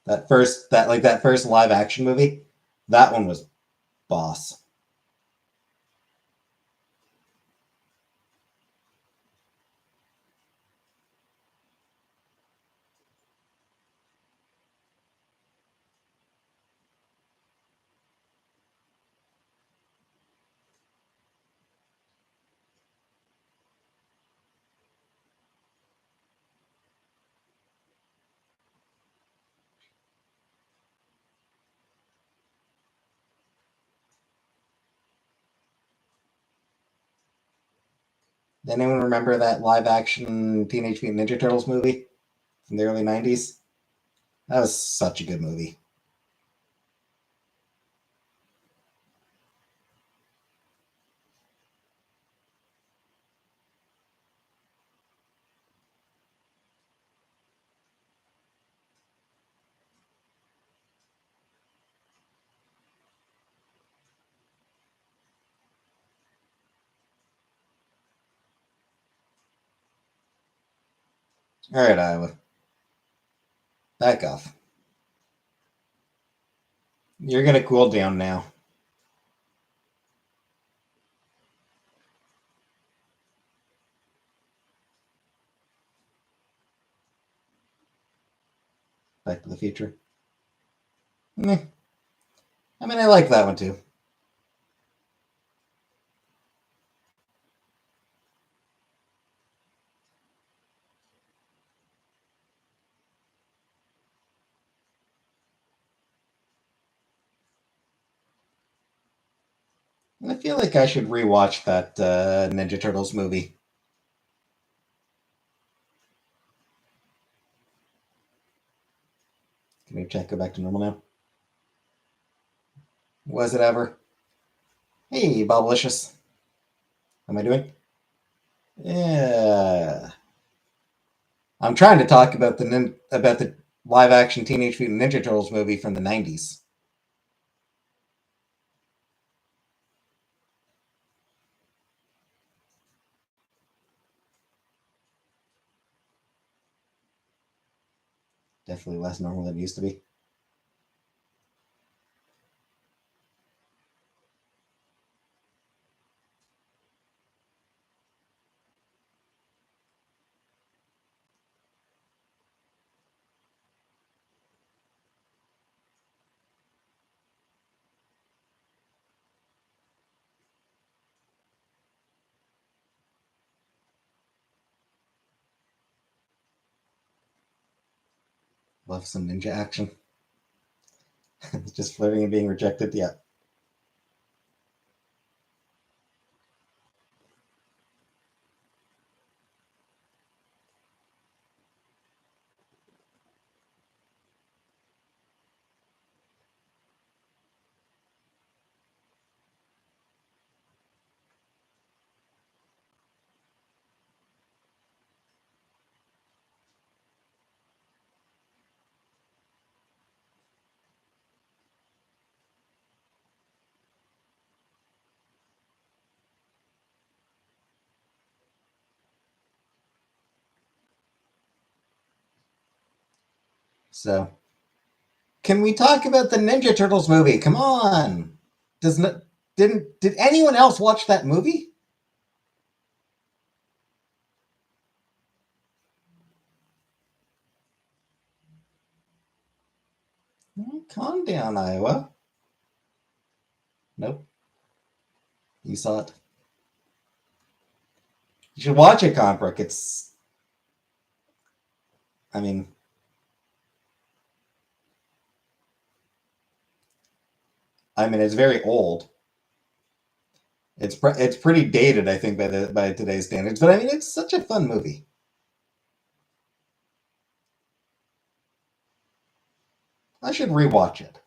A: That first live action movie. That one was boss. Does anyone remember that live action Teenage Mutant Ninja Turtles movie from the early '90s? That was such a good movie. All right, Iowa, back off. You're gonna cool down now. Back to the Future. Meh. I mean, I like that one too. I feel like I should rewatch that Ninja Turtles movie. Can we check go back to normal now? Was it ever? Hey, Bobblicious. How am I doing? Yeah. I'm trying to talk about the live action Teenage Mutant Ninja Turtles movie from the 90s. Definitely less normal than it used to be. Love some ninja action. Just flirting and being rejected. Yeah. So, can we talk about the Ninja Turtles movie? Come on. Does not did anyone else watch that movie? Calm down, Iowa. Nope. You saw it. You should watch it, Confrick. I mean, it's very old. It's pretty dated, I think, by today's standards. But I mean, it's such a fun movie. I should rewatch it.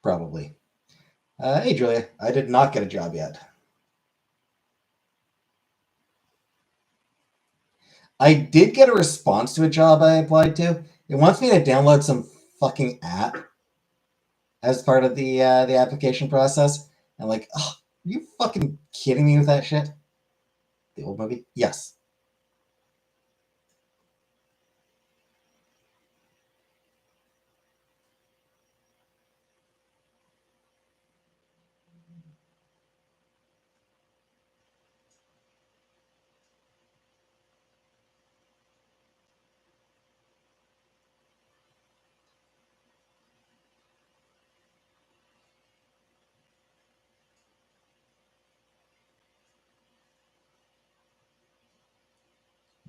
A: Probably. Hey, Julia. I did not get a job yet. I did get a response to a job I applied to. It wants me to download some fucking app as part of the application process. And like, oh, are you fucking kidding me with that shit? The old movie? Yes.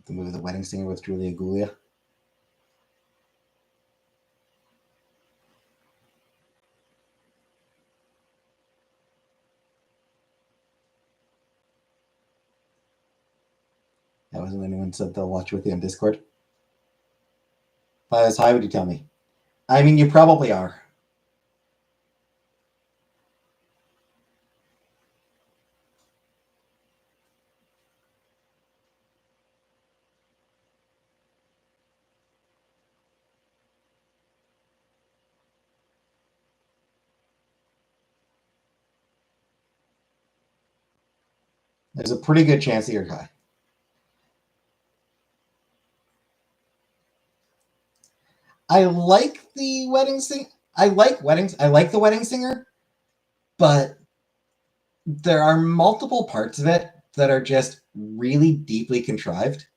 A: The movie The Wedding Singer with Julia Gulia. That wasn't anyone said they'll watch with you on Discord. If I was high, would you tell me? I mean, you probably are. There's a pretty good chance that you're high. I like the wedding sing. I like weddings. I like the wedding singer, but there are multiple parts of it that are just really deeply contrived.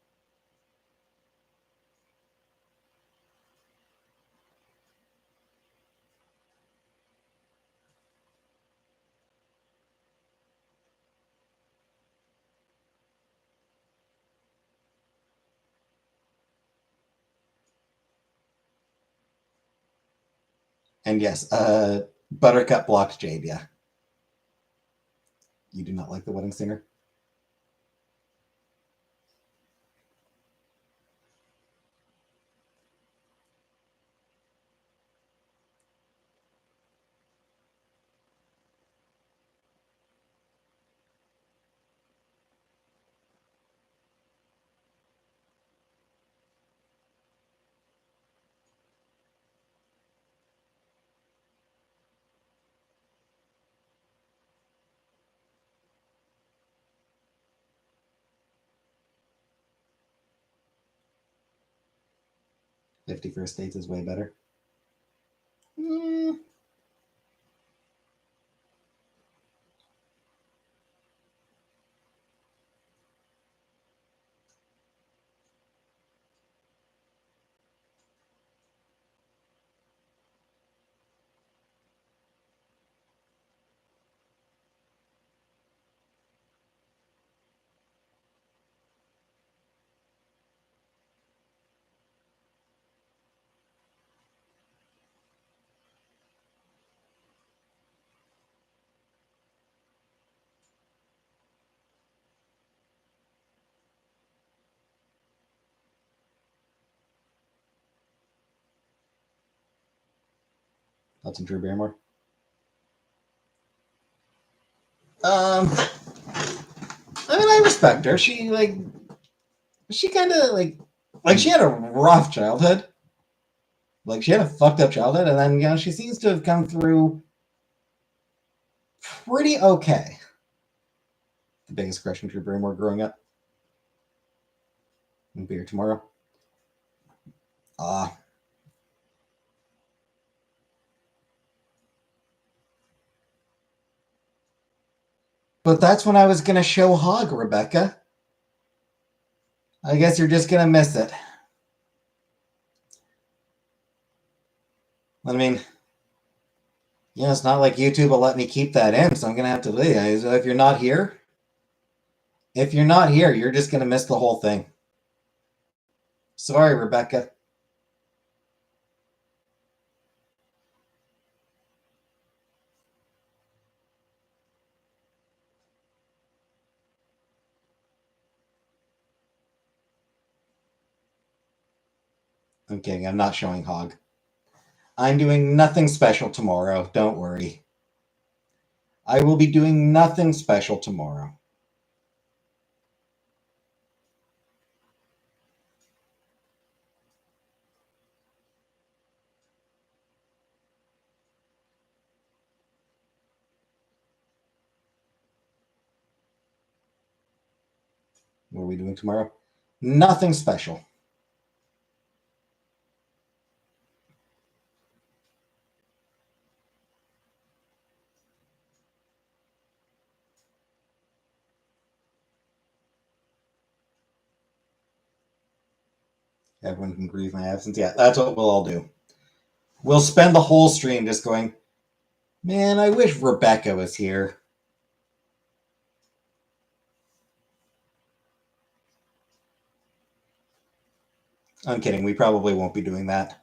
A: And yes, Buttercup blocked Jade. Yeah, you do not like the wedding singer. 51st Dates is way better. Mm. That's in Drew Barrymore. I mean, I respect her. She kind of like she had a rough childhood. Like she had a fucked up childhood, and then she seems to have come through pretty okay. The biggest crush on Drew Barrymore growing up. And beer tomorrow. Ah. But that's when I was gonna show Hog, Rebecca. I guess you're just gonna miss it. I mean, it's not like YouTube will let me keep that in, so I'm gonna have to leave. If you're not here, you're just gonna miss the whole thing. Sorry, Rebecca. I'm kidding. I'm not showing Hog. I'm doing nothing special tomorrow. Don't worry. I will be doing nothing special tomorrow. What are we doing tomorrow? Nothing special. Everyone can grieve my absence. Yeah, that's what we'll all do. We'll spend the whole stream just going, man, I wish Rebecca was here. I'm kidding. We probably won't be doing that.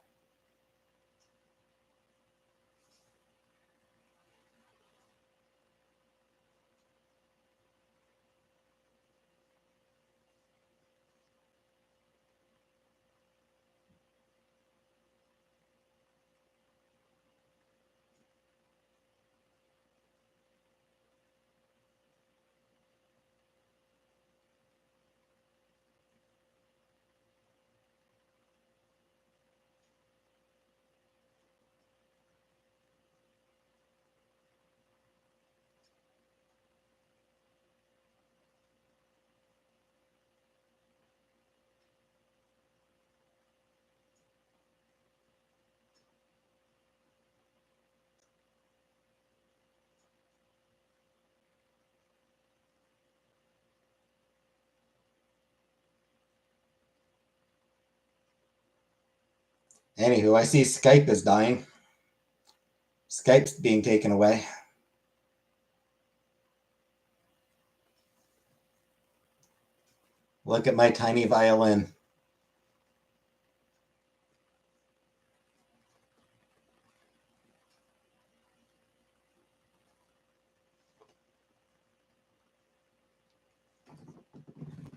A: Anywho, I see Skype is dying. Skype's being taken away. Look at my tiny violin.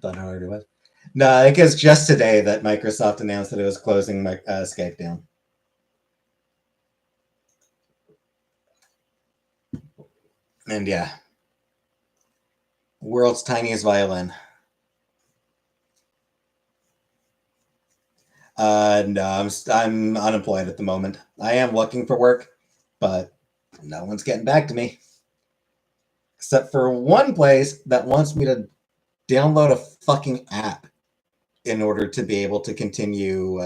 A: Don't know how to do it. No, I think it's just today that Microsoft announced that it was closing Skype down. And yeah, world's tiniest violin. No, I'm unemployed at the moment. I am looking for work, but no one's getting back to me. Except for one place that wants me to download a fucking app in order to be able to continue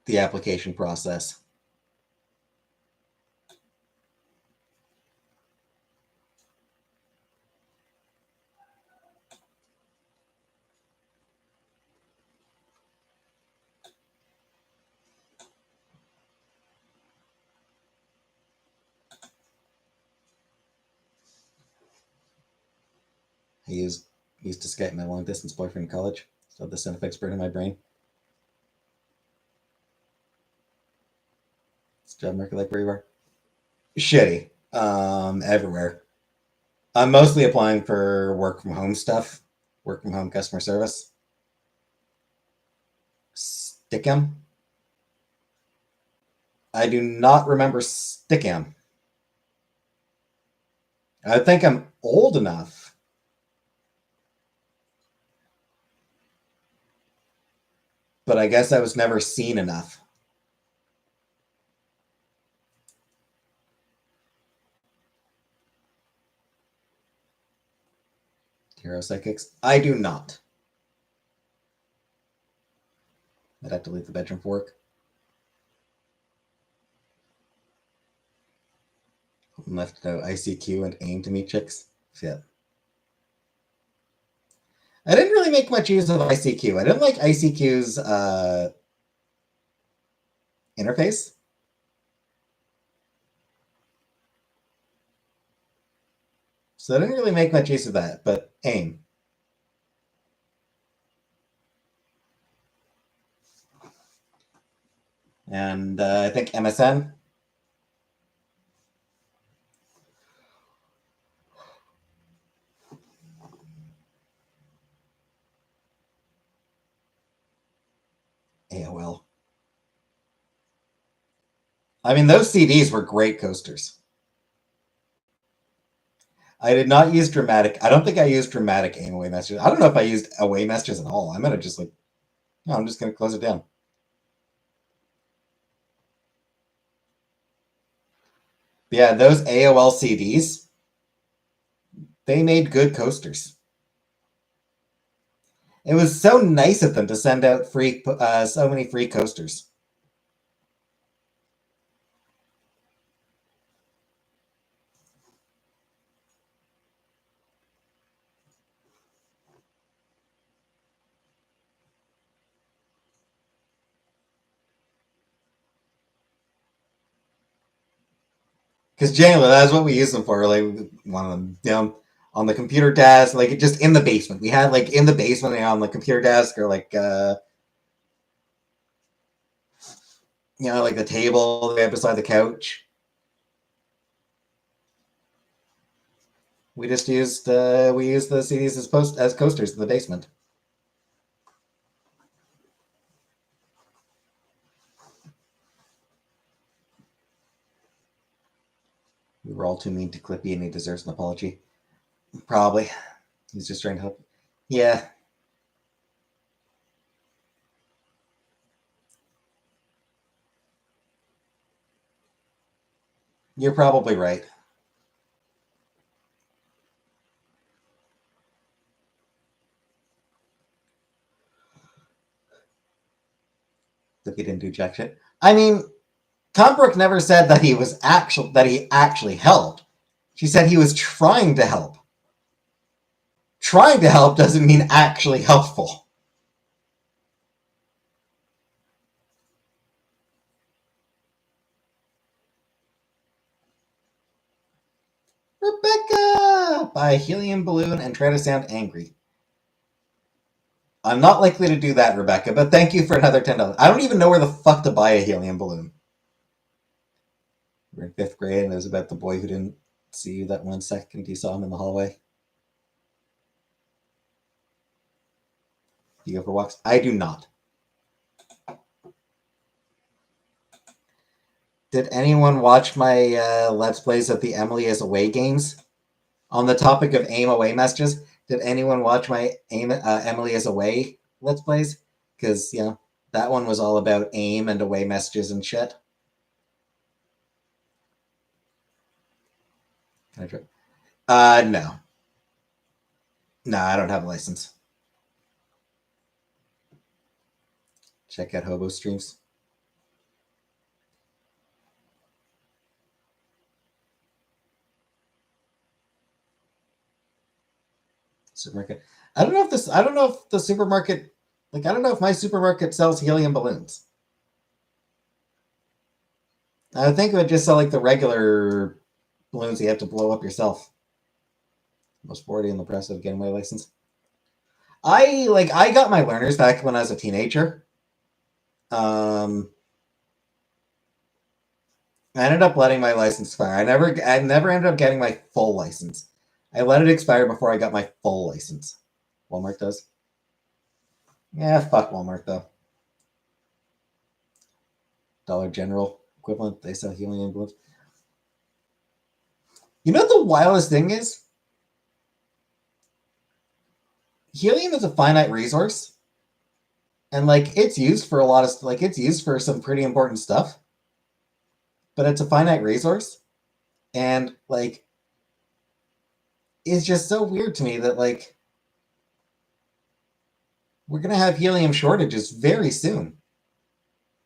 A: the application process. I used to Skype my long distance boyfriend in college, so the sound effects burn in my brain. It's job market like where you are? Shitty. Everywhere. I'm mostly applying for work from home stuff, work from home customer service. Stickham? I do not remember Stickham. I think I'm old enough. But I guess I was never seen enough. Hero psychics? I do not. I'd have to leave the bedroom for work. Left out ICQ and aim to meet chicks. Shit. I didn't really make much use of ICQ. I didn't like ICQ's interface. So I didn't really make much use of that, but AIM. And I think MSN. AOL. I mean, those CDs were great coasters. I did not use dramatic. I don't think I used dramatic aim away messages. I don't know if I used away messages at all. I might have just like, no, I'm just going to close it down. But yeah, those AOL CDs, they made good coasters. It was so nice of them to send out so many free coasters. Because generally, that's what we use them for. Like one of them, on the computer desk, like just in the basement. We had like in the basement on the computer desk, or like like the table right beside the couch. We just used the CDs as coasters in the basement. We were all too mean to Clippy, and he deserves an apology. Probably. He's just trying to help. Yeah. You're probably right. That he didn't do jack shit. I mean, Tom Brooke never said that he actually helped. She said he was trying to help. Trying to help doesn't mean actually helpful. Rebecca! Buy a helium balloon and try to sound angry. I'm not likely to do that, Rebecca, but thank you for another $10. I don't even know where the fuck to buy a helium balloon. We're in fifth grade, and it was about the boy who didn't see you that 1 second you saw him in the hallway. Do you go for walks? I do not. Did anyone watch my Let's Plays of the Emily is Away games? On the topic of AIM away messages, did anyone watch my Emily is Away Let's Plays? Because, that one was all about AIM and away messages and shit. Can I try? No. No, I don't have a license. Check out Hobo Streams. Supermarket. I don't know if the supermarket, I don't know if my supermarket sells helium balloons. I think it would just sell the regular balloons you have to blow up yourself. Most sporty in the press of getting my license. I got my learners back when I was a teenager. I ended up letting my license expire. I never ended up getting my full license. I let it expire before I got my full license. Walmart does. Yeah, fuck Walmart though. Dollar General equivalent. They sell helium balloons. You know what the wildest thing is? Helium is a finite resource, and it's used for a lot of it's used for some pretty important stuff. But it's a finite resource, and it's just so weird to me that we're gonna have helium shortages very soon.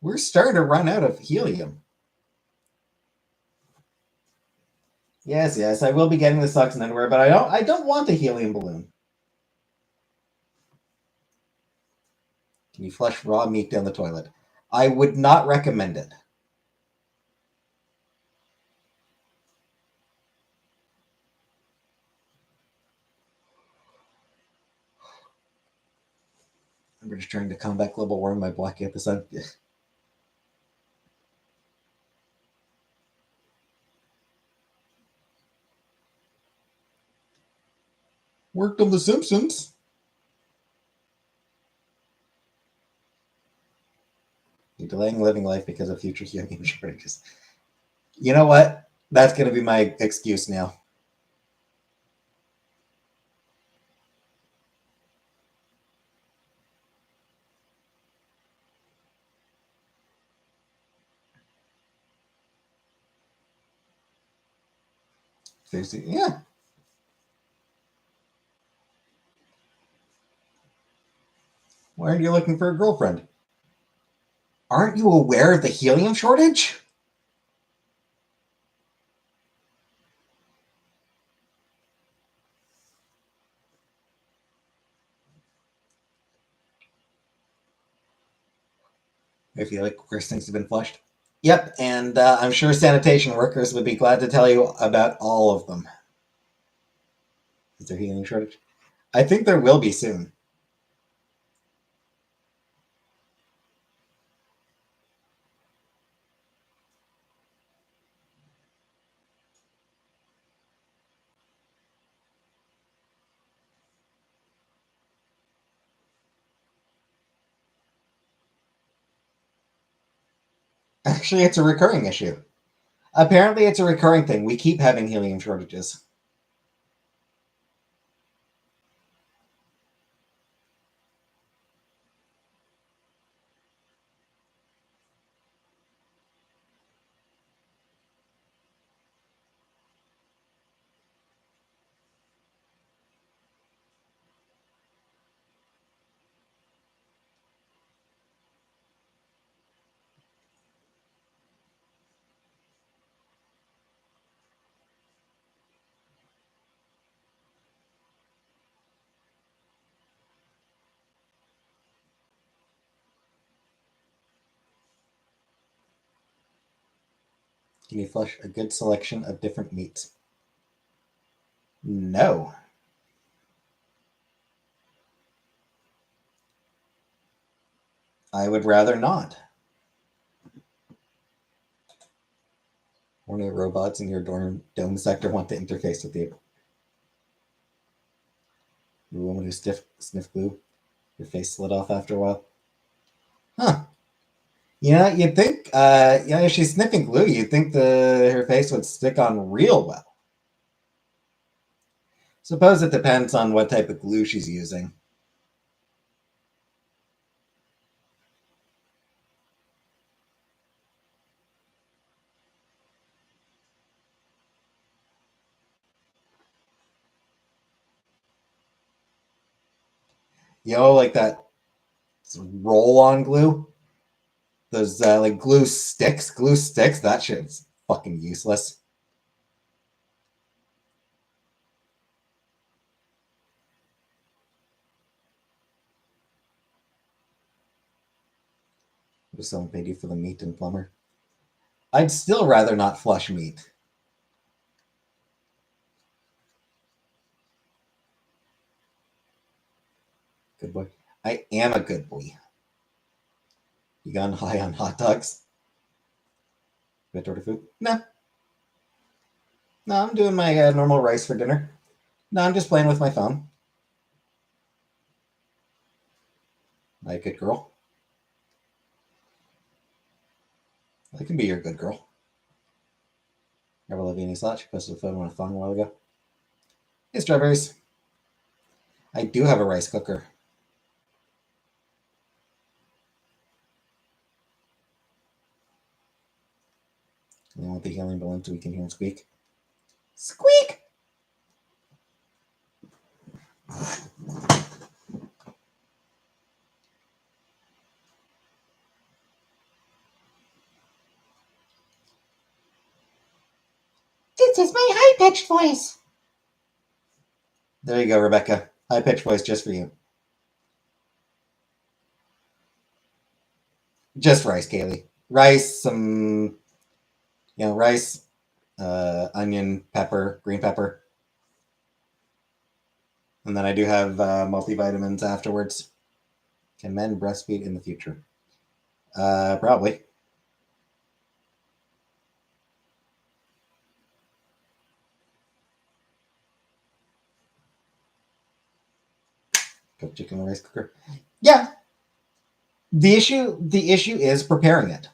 A: We're starting to run out of helium. Yes, I will be getting the socks and underwear, but I don't want the helium balloon. Can you flush raw meat down the toilet? I would not recommend it. I'm just trying to combat global warming by blocking out the sun. Worked on The Simpsons. You're delaying living life because of future helium shortages. You know what? That's going to be my excuse now. Seriously, yeah. Why aren't you looking for a girlfriend? Aren't you aware of the helium shortage? I feel like worse things have been flushed. Yep, and I'm sure sanitation workers would be glad to tell you about all of them. Is there helium shortage? I think there will be soon. Actually, it's a recurring issue. Apparently, it's a recurring thing. We keep having helium shortages. Can you flush a good selection of different meats? No. I would rather not. Only robots in your dome sector want to interface with you. You woman who sniff glue, your face slid off after a while. Huh. Yeah, you'd think, if she's sniffing glue, you'd think her face would stick on real well. Suppose it depends on what type of glue she's using. Like that roll-on glue? Those, like, glue sticks? Glue sticks? That shit's fucking useless. If someone paid you for the meat and plumber. I'd still rather not flush meat. Good boy. I am a good boy. You gone high on hot dogs? Bit order food? No. No, I'm doing my normal rice for dinner. No, I'm just playing with my phone. My good girl. I can be your good girl. Never love any slot. She posted a photo on a phone a while ago. Hey, strawberries. I do have a rice cooker. You want the healing balloon so we can hear him squeak? Squeak! This is my high-pitched voice. There you go, Rebecca. High-pitched voice just for you. Just rice, Kaylee. Rice, some, rice, onion, pepper, green pepper. And then I do have multivitamins afterwards. Can men breastfeed in the future? Probably. Cook chicken in the rice cooker. Yeah. The issue is preparing it.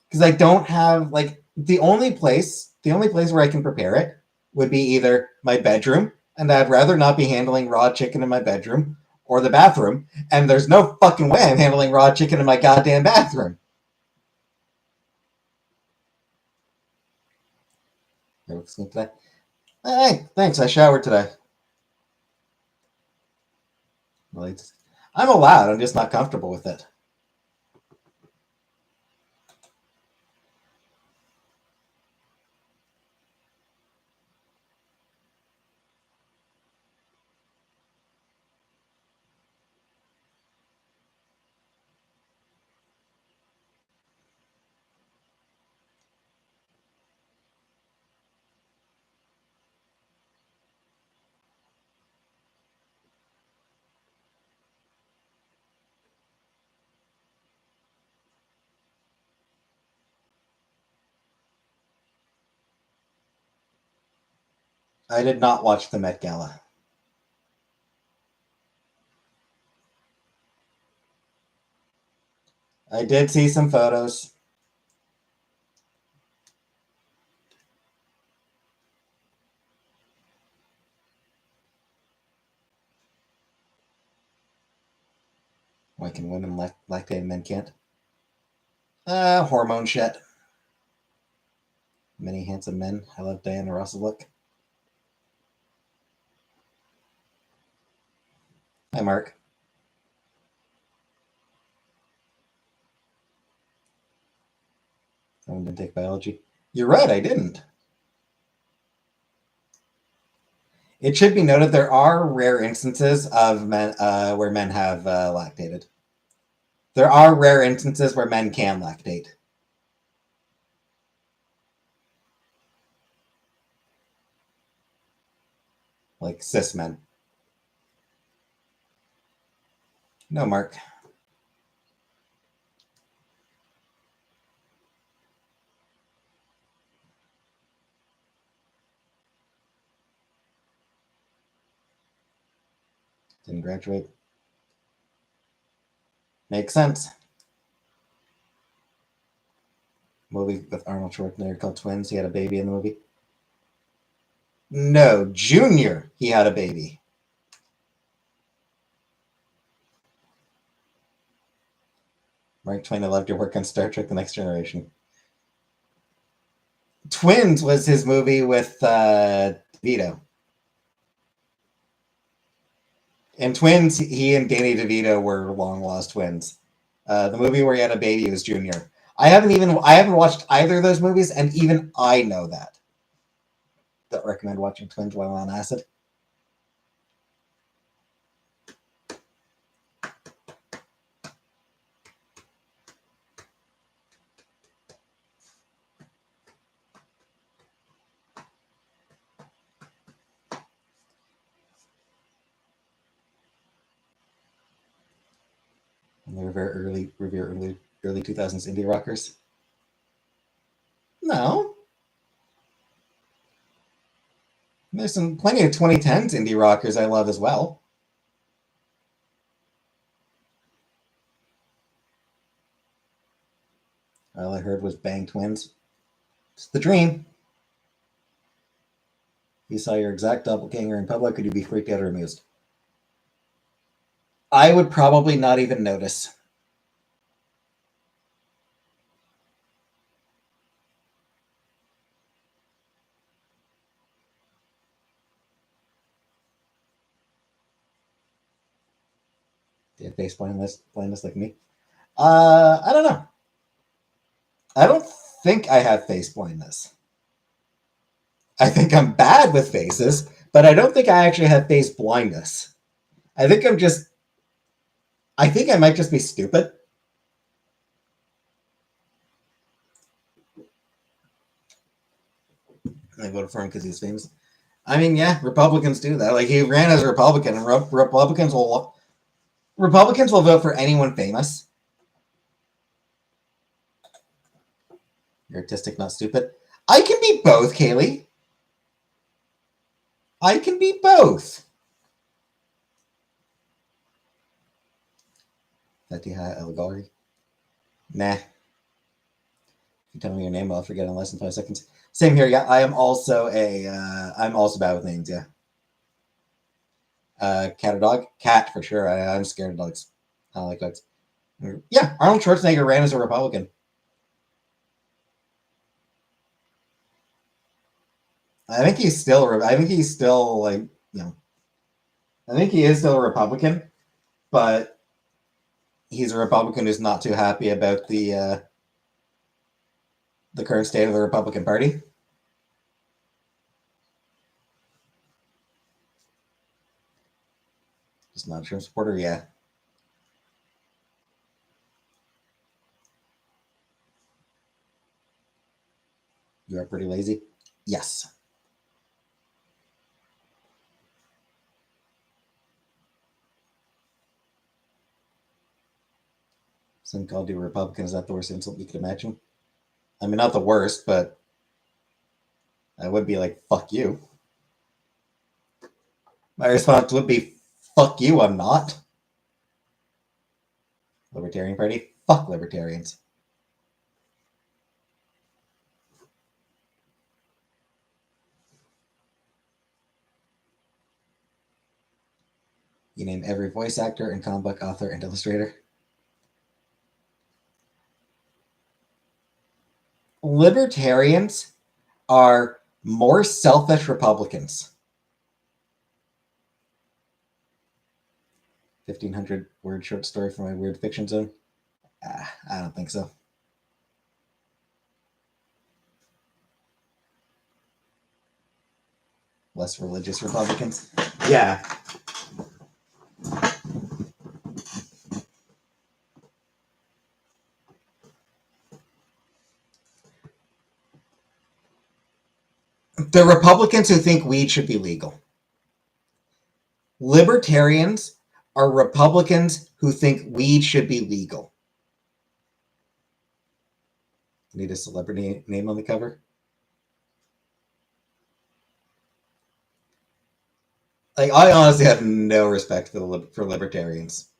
A: Because I don't have, like, the only place where I can prepare it would be either my bedroom, and I'd rather not be handling raw chicken in my bedroom, or the bathroom, and there's no fucking way I'm handling raw chicken in my goddamn bathroom. Today. Hey, thanks. I showered today. Well, I'm allowed. I'm just not comfortable with it. I did not watch the Met Gala. I did see some photos. I can women lactate and men can't. Hormone shit. Many handsome men. I love Diana Ross's look. Hi, Mark. Someone didn't take biology. You're right, I didn't. It should be noted there are rare instances of men where men have lactated. There are rare instances where men can lactate. like cis men. No, Mark. Didn't graduate. Makes sense. Movie with Arnold Schwarzenegger called Twins. He had a baby in the movie. No, Junior. He had a baby. Mark Twain, I loved your work on Star Trek: The Next Generation. Twins was his movie with DeVito. In Twins, he and Danny DeVito were long lost twins. The movie where he had a baby was Junior. I haven't watched either of those movies, and even I know that. Don't recommend watching Twins while on acid. And they were early 2000s indie rockers. No, there's plenty of 2010s indie rockers I love as well. All I heard was Bang Twins. It's the dream. You saw your exact doppelganger in public, could you be freaked out or amused? I would probably not even notice. Do you have face blindness like me? I don't know. I don't think I have face blindness. I think I'm bad with faces, but I don't think I actually have face blindness. I think I think I might just be stupid. I voted for him because he's famous. I mean, yeah, Republicans do that. Like he ran as a Republican, and Republicans will vote for anyone famous. You're artistic, not stupid. I can be both, Kaylee. I can be both. Fatiha El Ghori. Nah. If you tell me your name, I'll forget in less than 5 seconds. Same here. Yeah, I am also I'm also bad with names. Yeah. Cat or dog? Cat for sure. I'm scared of dogs. I don't like dogs. Yeah, Arnold Schwarzenegger ran as a Republican. I think he's still. I think he's still like you know. I think he is still a Republican, but he's a Republican who's not too happy about the current state of the Republican Party. Just not a Trump supporter. Yeah. You are pretty lazy. Yes. Some called you a Republican. Is that the worst insult you could imagine? I mean, not the worst, but I would be like, fuck you. My response would be, fuck you, I'm not. Libertarian Party? Fuck libertarians. You name every voice actor and comic book author and illustrator. Libertarians are more selfish Republicans. 1,500 word short story for my weird fiction zone. I don't think so. Less religious Republicans. Yeah. The Republicans who think weed should be legal. Libertarians are Republicans who think weed should be legal. Need a celebrity name on the cover? Like, I honestly have no respect for libertarians.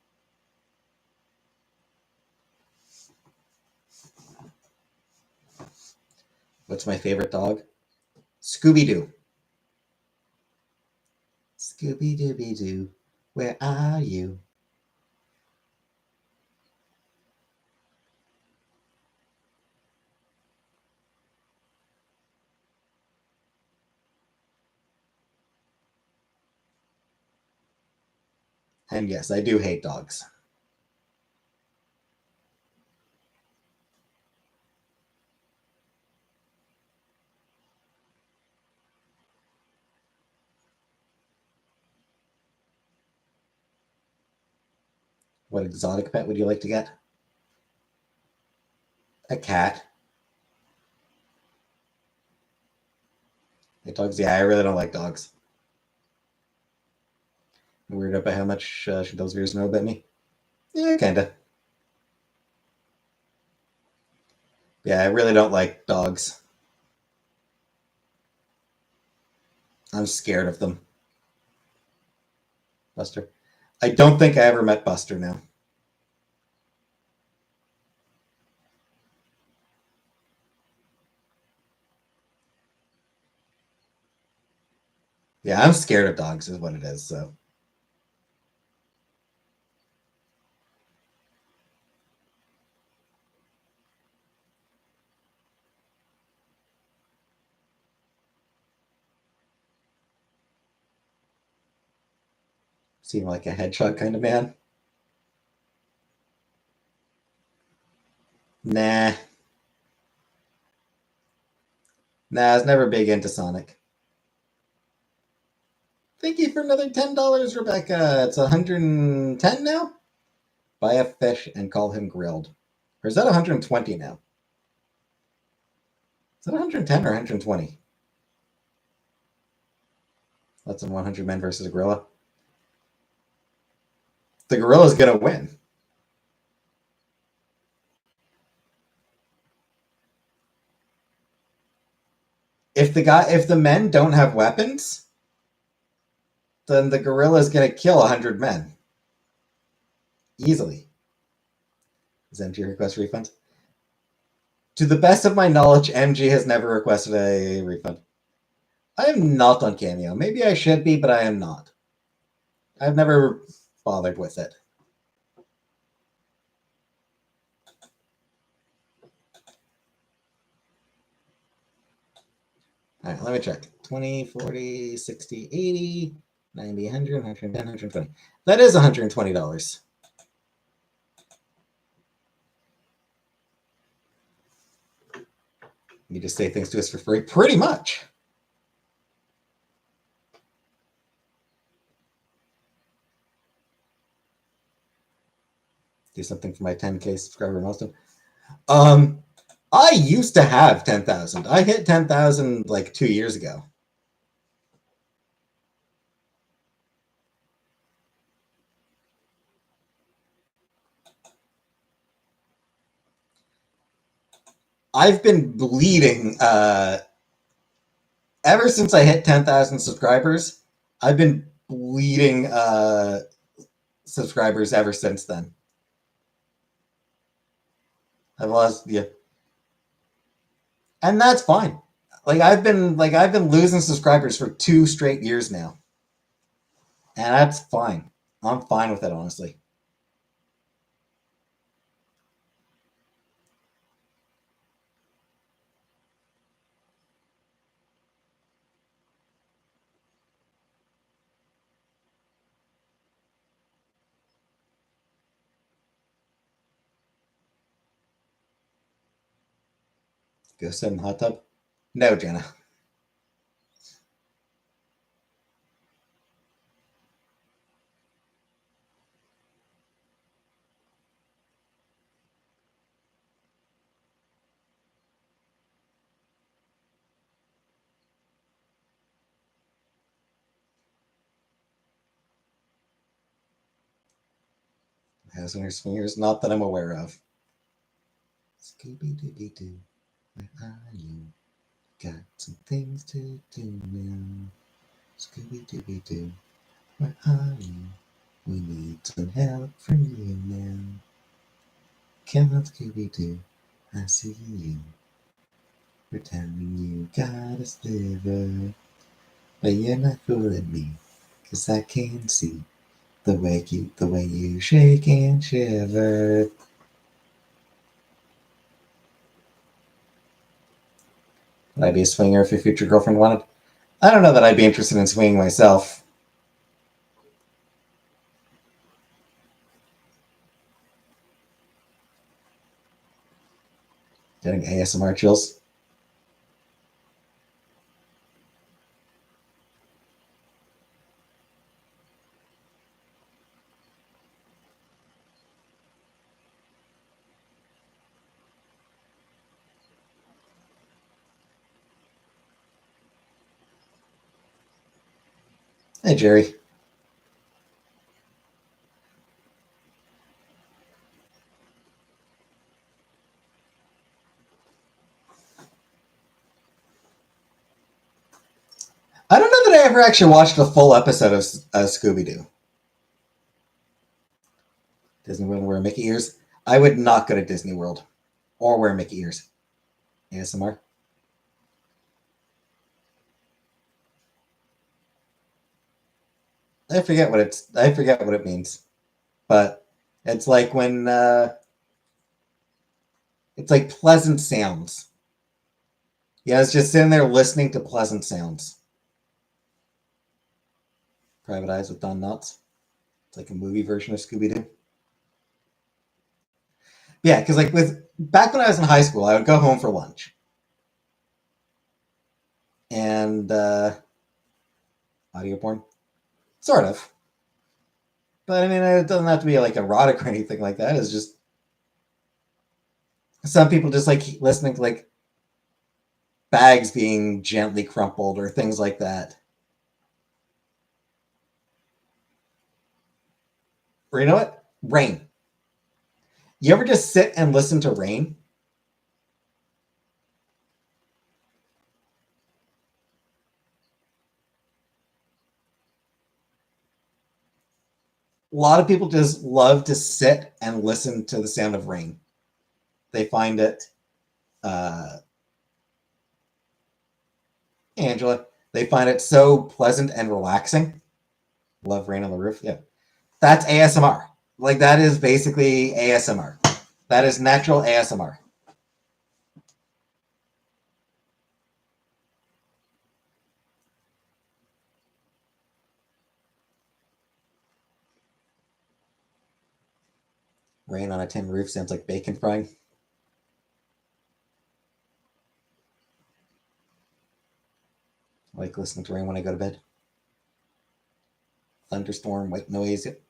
A: What's my favorite dog? Scooby Doo. Scooby Dooby Doo, where are you? And yes, I do hate dogs. What exotic pet would you like to get? A cat. Like dogs? Yeah, I really don't like dogs. I'm weirded out by how much should those viewers know about me? Yeah, kinda. Yeah, I really don't like dogs. I'm scared of them. Buster. I don't think I ever met Buster now. Yeah, I'm scared of dogs, is what it is. So seem like a hedgehog kind of man. Nah, nah, I was never big into Sonic. Thank you for another $10, Rebecca. It's 110 now. Buy a fish and call him grilled. Or is that 120 now? Is that 110 or 120? That's in 100 men versus a gorilla. The gorilla's gonna win. If the men don't have weapons, then the gorilla's gonna kill 100 men easily. Is MG request refund? To the best of my knowledge, MG has never requested a refund. I am not on Cameo. Maybe I should be, but I am not. I've never bothered with it. All right, let me check. 20, 40, 60, 80, 90, 100, 110, 120. That is $120. You just say things to us for free? Pretty much. Do something for my 10K subscriber milestone. I used to have 10,000. I hit 10,000 like 2 years ago. I've been bleeding ever since I hit 10,000 subscribers. I've been bleeding subscribers ever since then. I've lost, yeah, and that's fine. I've been losing subscribers for 2 straight years now, and that's fine. I'm fine with it, honestly. Go sit in the hot tub. No, Jenna. Has winter swingers? Not that I'm aware of. Scooby-Dooby-Doo, where are you? Got some things to do now. Scooby-Dooby-Doo, where are you? We need some help from you now. Come on, Scooby-Doo, I see you. Pretending you got a sliver, but you're not fooling me, 'cause I can see the way you shake and shiver. Would I be a swinger if your future girlfriend wanted? I don't know that I'd be interested in swinging myself. Getting ASMR chills. Hey, Jerry. I don't know that I ever actually watched a full episode of Scooby-Doo. Disney World wear Mickey ears? I would not go to Disney World or wear Mickey ears. ASMR. I forget what it means, but it's like when it's like pleasant sounds. Yeah, I was just sitting there listening to pleasant sounds. Private Eyes with Don Knotts. It's like a movie version of Scooby Doo. Yeah, because like with back when I was in high school, I would go home for lunch, and audio porn, sort of. But I mean, it doesn't have to be like erotic or anything like that. It's just some people just like listening to like bags being gently crumpled or things like that. Or you know what? Rain. You ever just sit and listen to rain? A lot of people just love to sit and listen to the sound of rain. They find it, uh, Angela, they find it so pleasant and relaxing. Love rain on the roof. Yeah. That's ASMR. Like that is basically ASMR. That is natural ASMR. Rain on a tin roof sounds like bacon frying. I like listening to rain when I go to bed. Thunderstorm, white noise. Yep.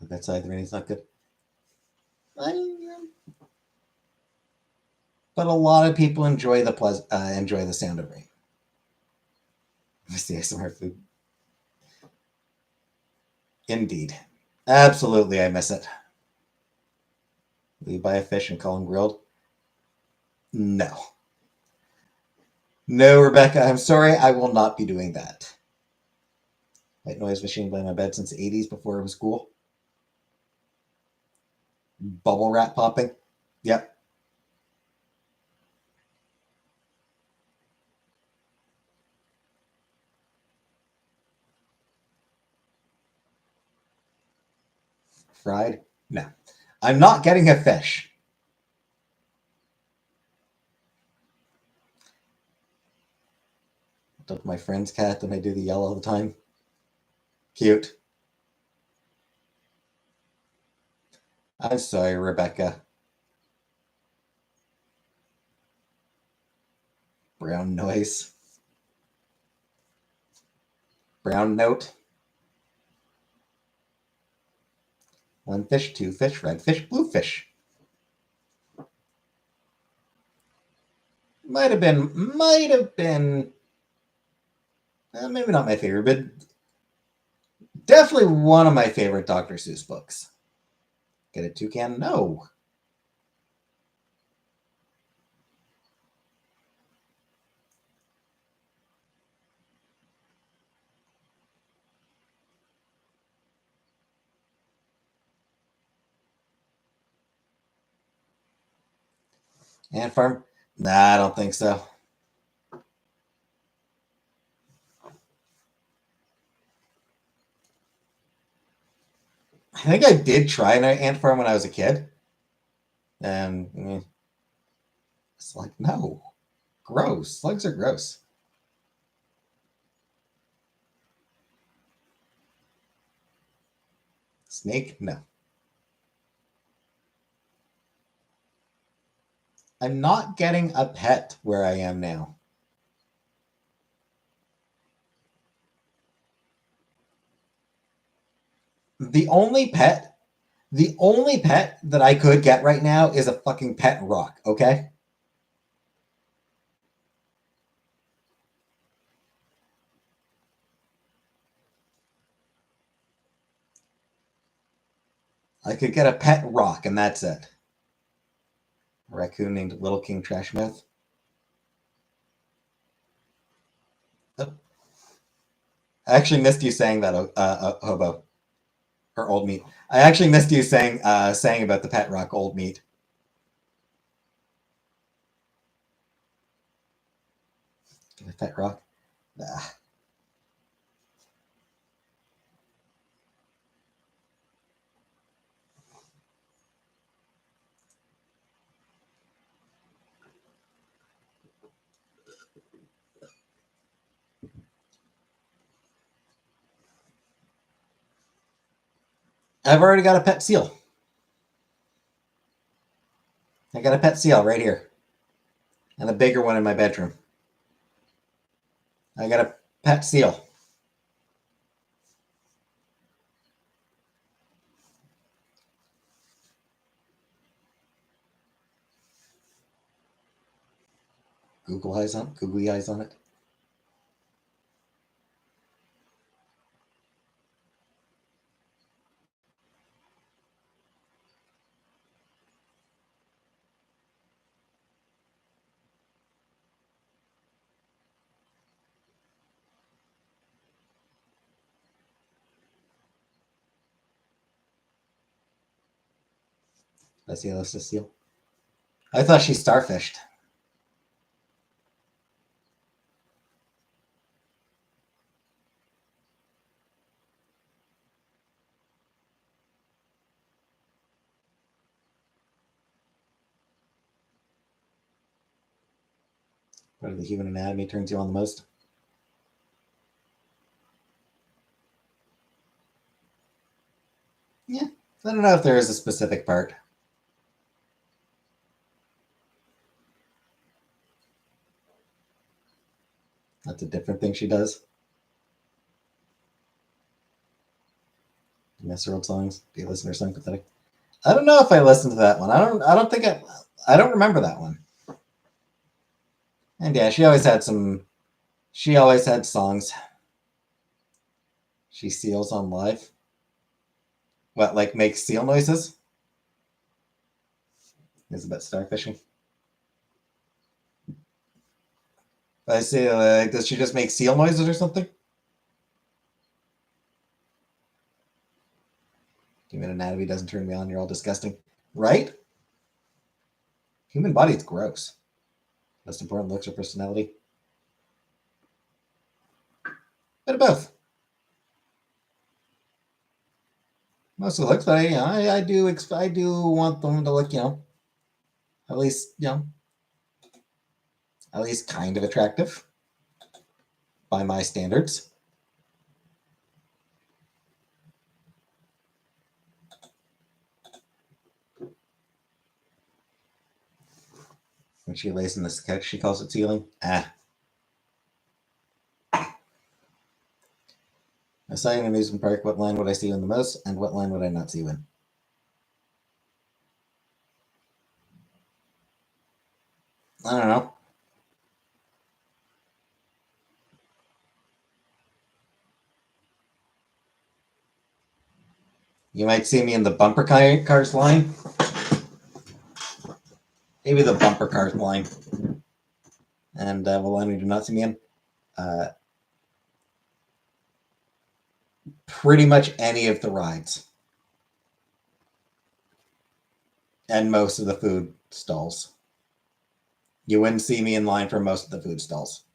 A: That side of the rain is not good. But a lot of people enjoy enjoy the sound of rain. It's the ASMR food. Indeed. Absolutely, I miss it. Will you buy a fish and call him grilled? No. No, Rebecca, I'm sorry, I will not be doing that. White noise machine by my bed since the 80s before it was cool. Bubble wrap popping. Yep. Fried? No. I'm not getting a fish. I took my friend's cat and I do the yell all the time. Cute. I'm sorry, Rebecca. Brown noise. Brown note. One fish, two fish, red fish, blue fish. might have been maybe not my favorite, but definitely one of my favorite Dr. Seuss books. Get a toucan? No. Ant Farm? Nah, I don't think so. I think I did try an ant farm when I was a kid, and it's like no, gross. Slugs are gross. Snake? No. I'm not getting a pet where I am now. The only pet, the only pet that I could get right now is a fucking pet rock. Okay. I could get a pet rock, and that's it. A raccoon named Little King Trashmouth. Oh, I actually missed you saying that, hobo or old meat. I actually missed you saying about the pet rock, old meat. The pet rock. Ah. I've already got a pet seal. I got a pet seal right here, and a bigger one in my bedroom. I got a pet seal. Googly eyes on it. I see a list of seal. I thought she starfished. Part of the human anatomy turns you on the most. Yeah, I don't know if there is a specific part. That's a different thing she does. Miss her old songs. Do you listen to her song Pathetic? I don't know if I listened to that one. I don't think I don't remember that one. And yeah, she always had songs. She seals on live. What, like makes seal noises? Is about starfishing. I say, like, does she just make seal noises or something? Human anatomy doesn't turn me on. You're all disgusting, right? Human body is gross. Most important, looks or personality. Bit of both. Mostly looks, but I do want them to look, at least, at least kind of attractive by my standards. When she lays in this couch, she calls it ceiling. Ah. I saw you in an amusement park. What line would I see you in the most, and what line would I not see you in? I don't know. You might see me in the bumper cars line. Maybe the bumper cars line. And what line we do not see me in? Pretty much any of the rides. And most of the food stalls. You wouldn't see me in line for most of the food stalls.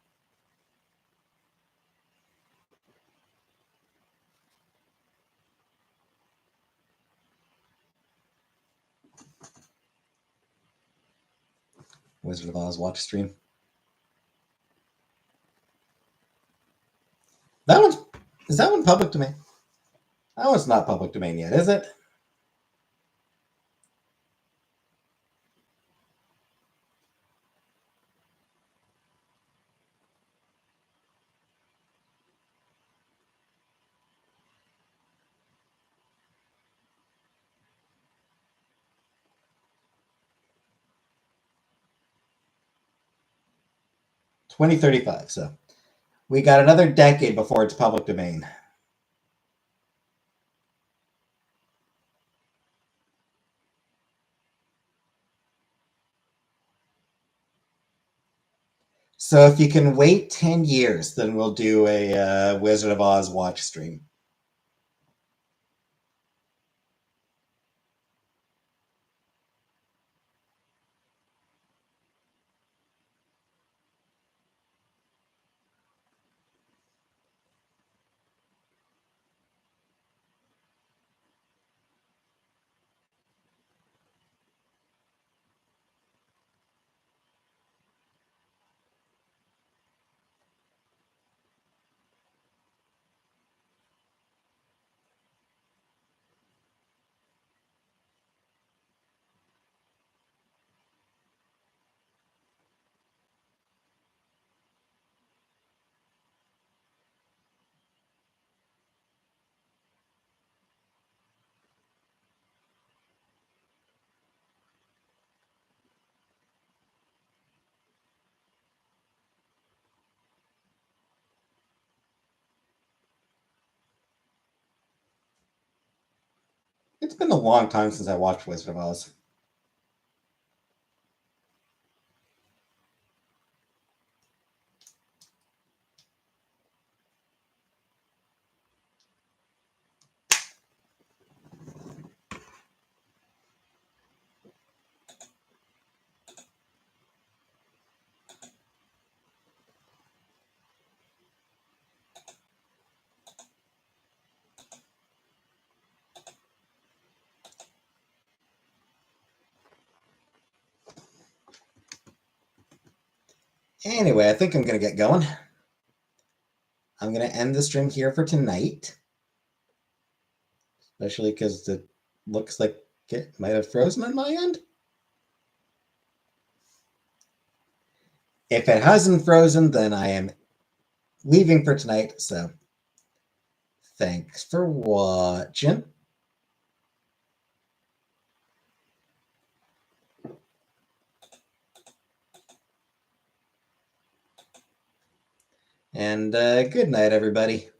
A: Wizard of Oz watch stream. Is that one public domain? That one's not public domain yet, is it? $20.35. So we got another decade before it's public domain. So if you can wait 10 years, then we'll do a Wizard of Oz watch stream. It's been a long time since I watched Wizard of Oz. Anyway, I think I'm going to get going. I'm going to end the stream here for tonight. Especially because it looks like it might have frozen on my end. If it hasn't frozen, then I am leaving for tonight. So thanks for watching. And good night, everybody.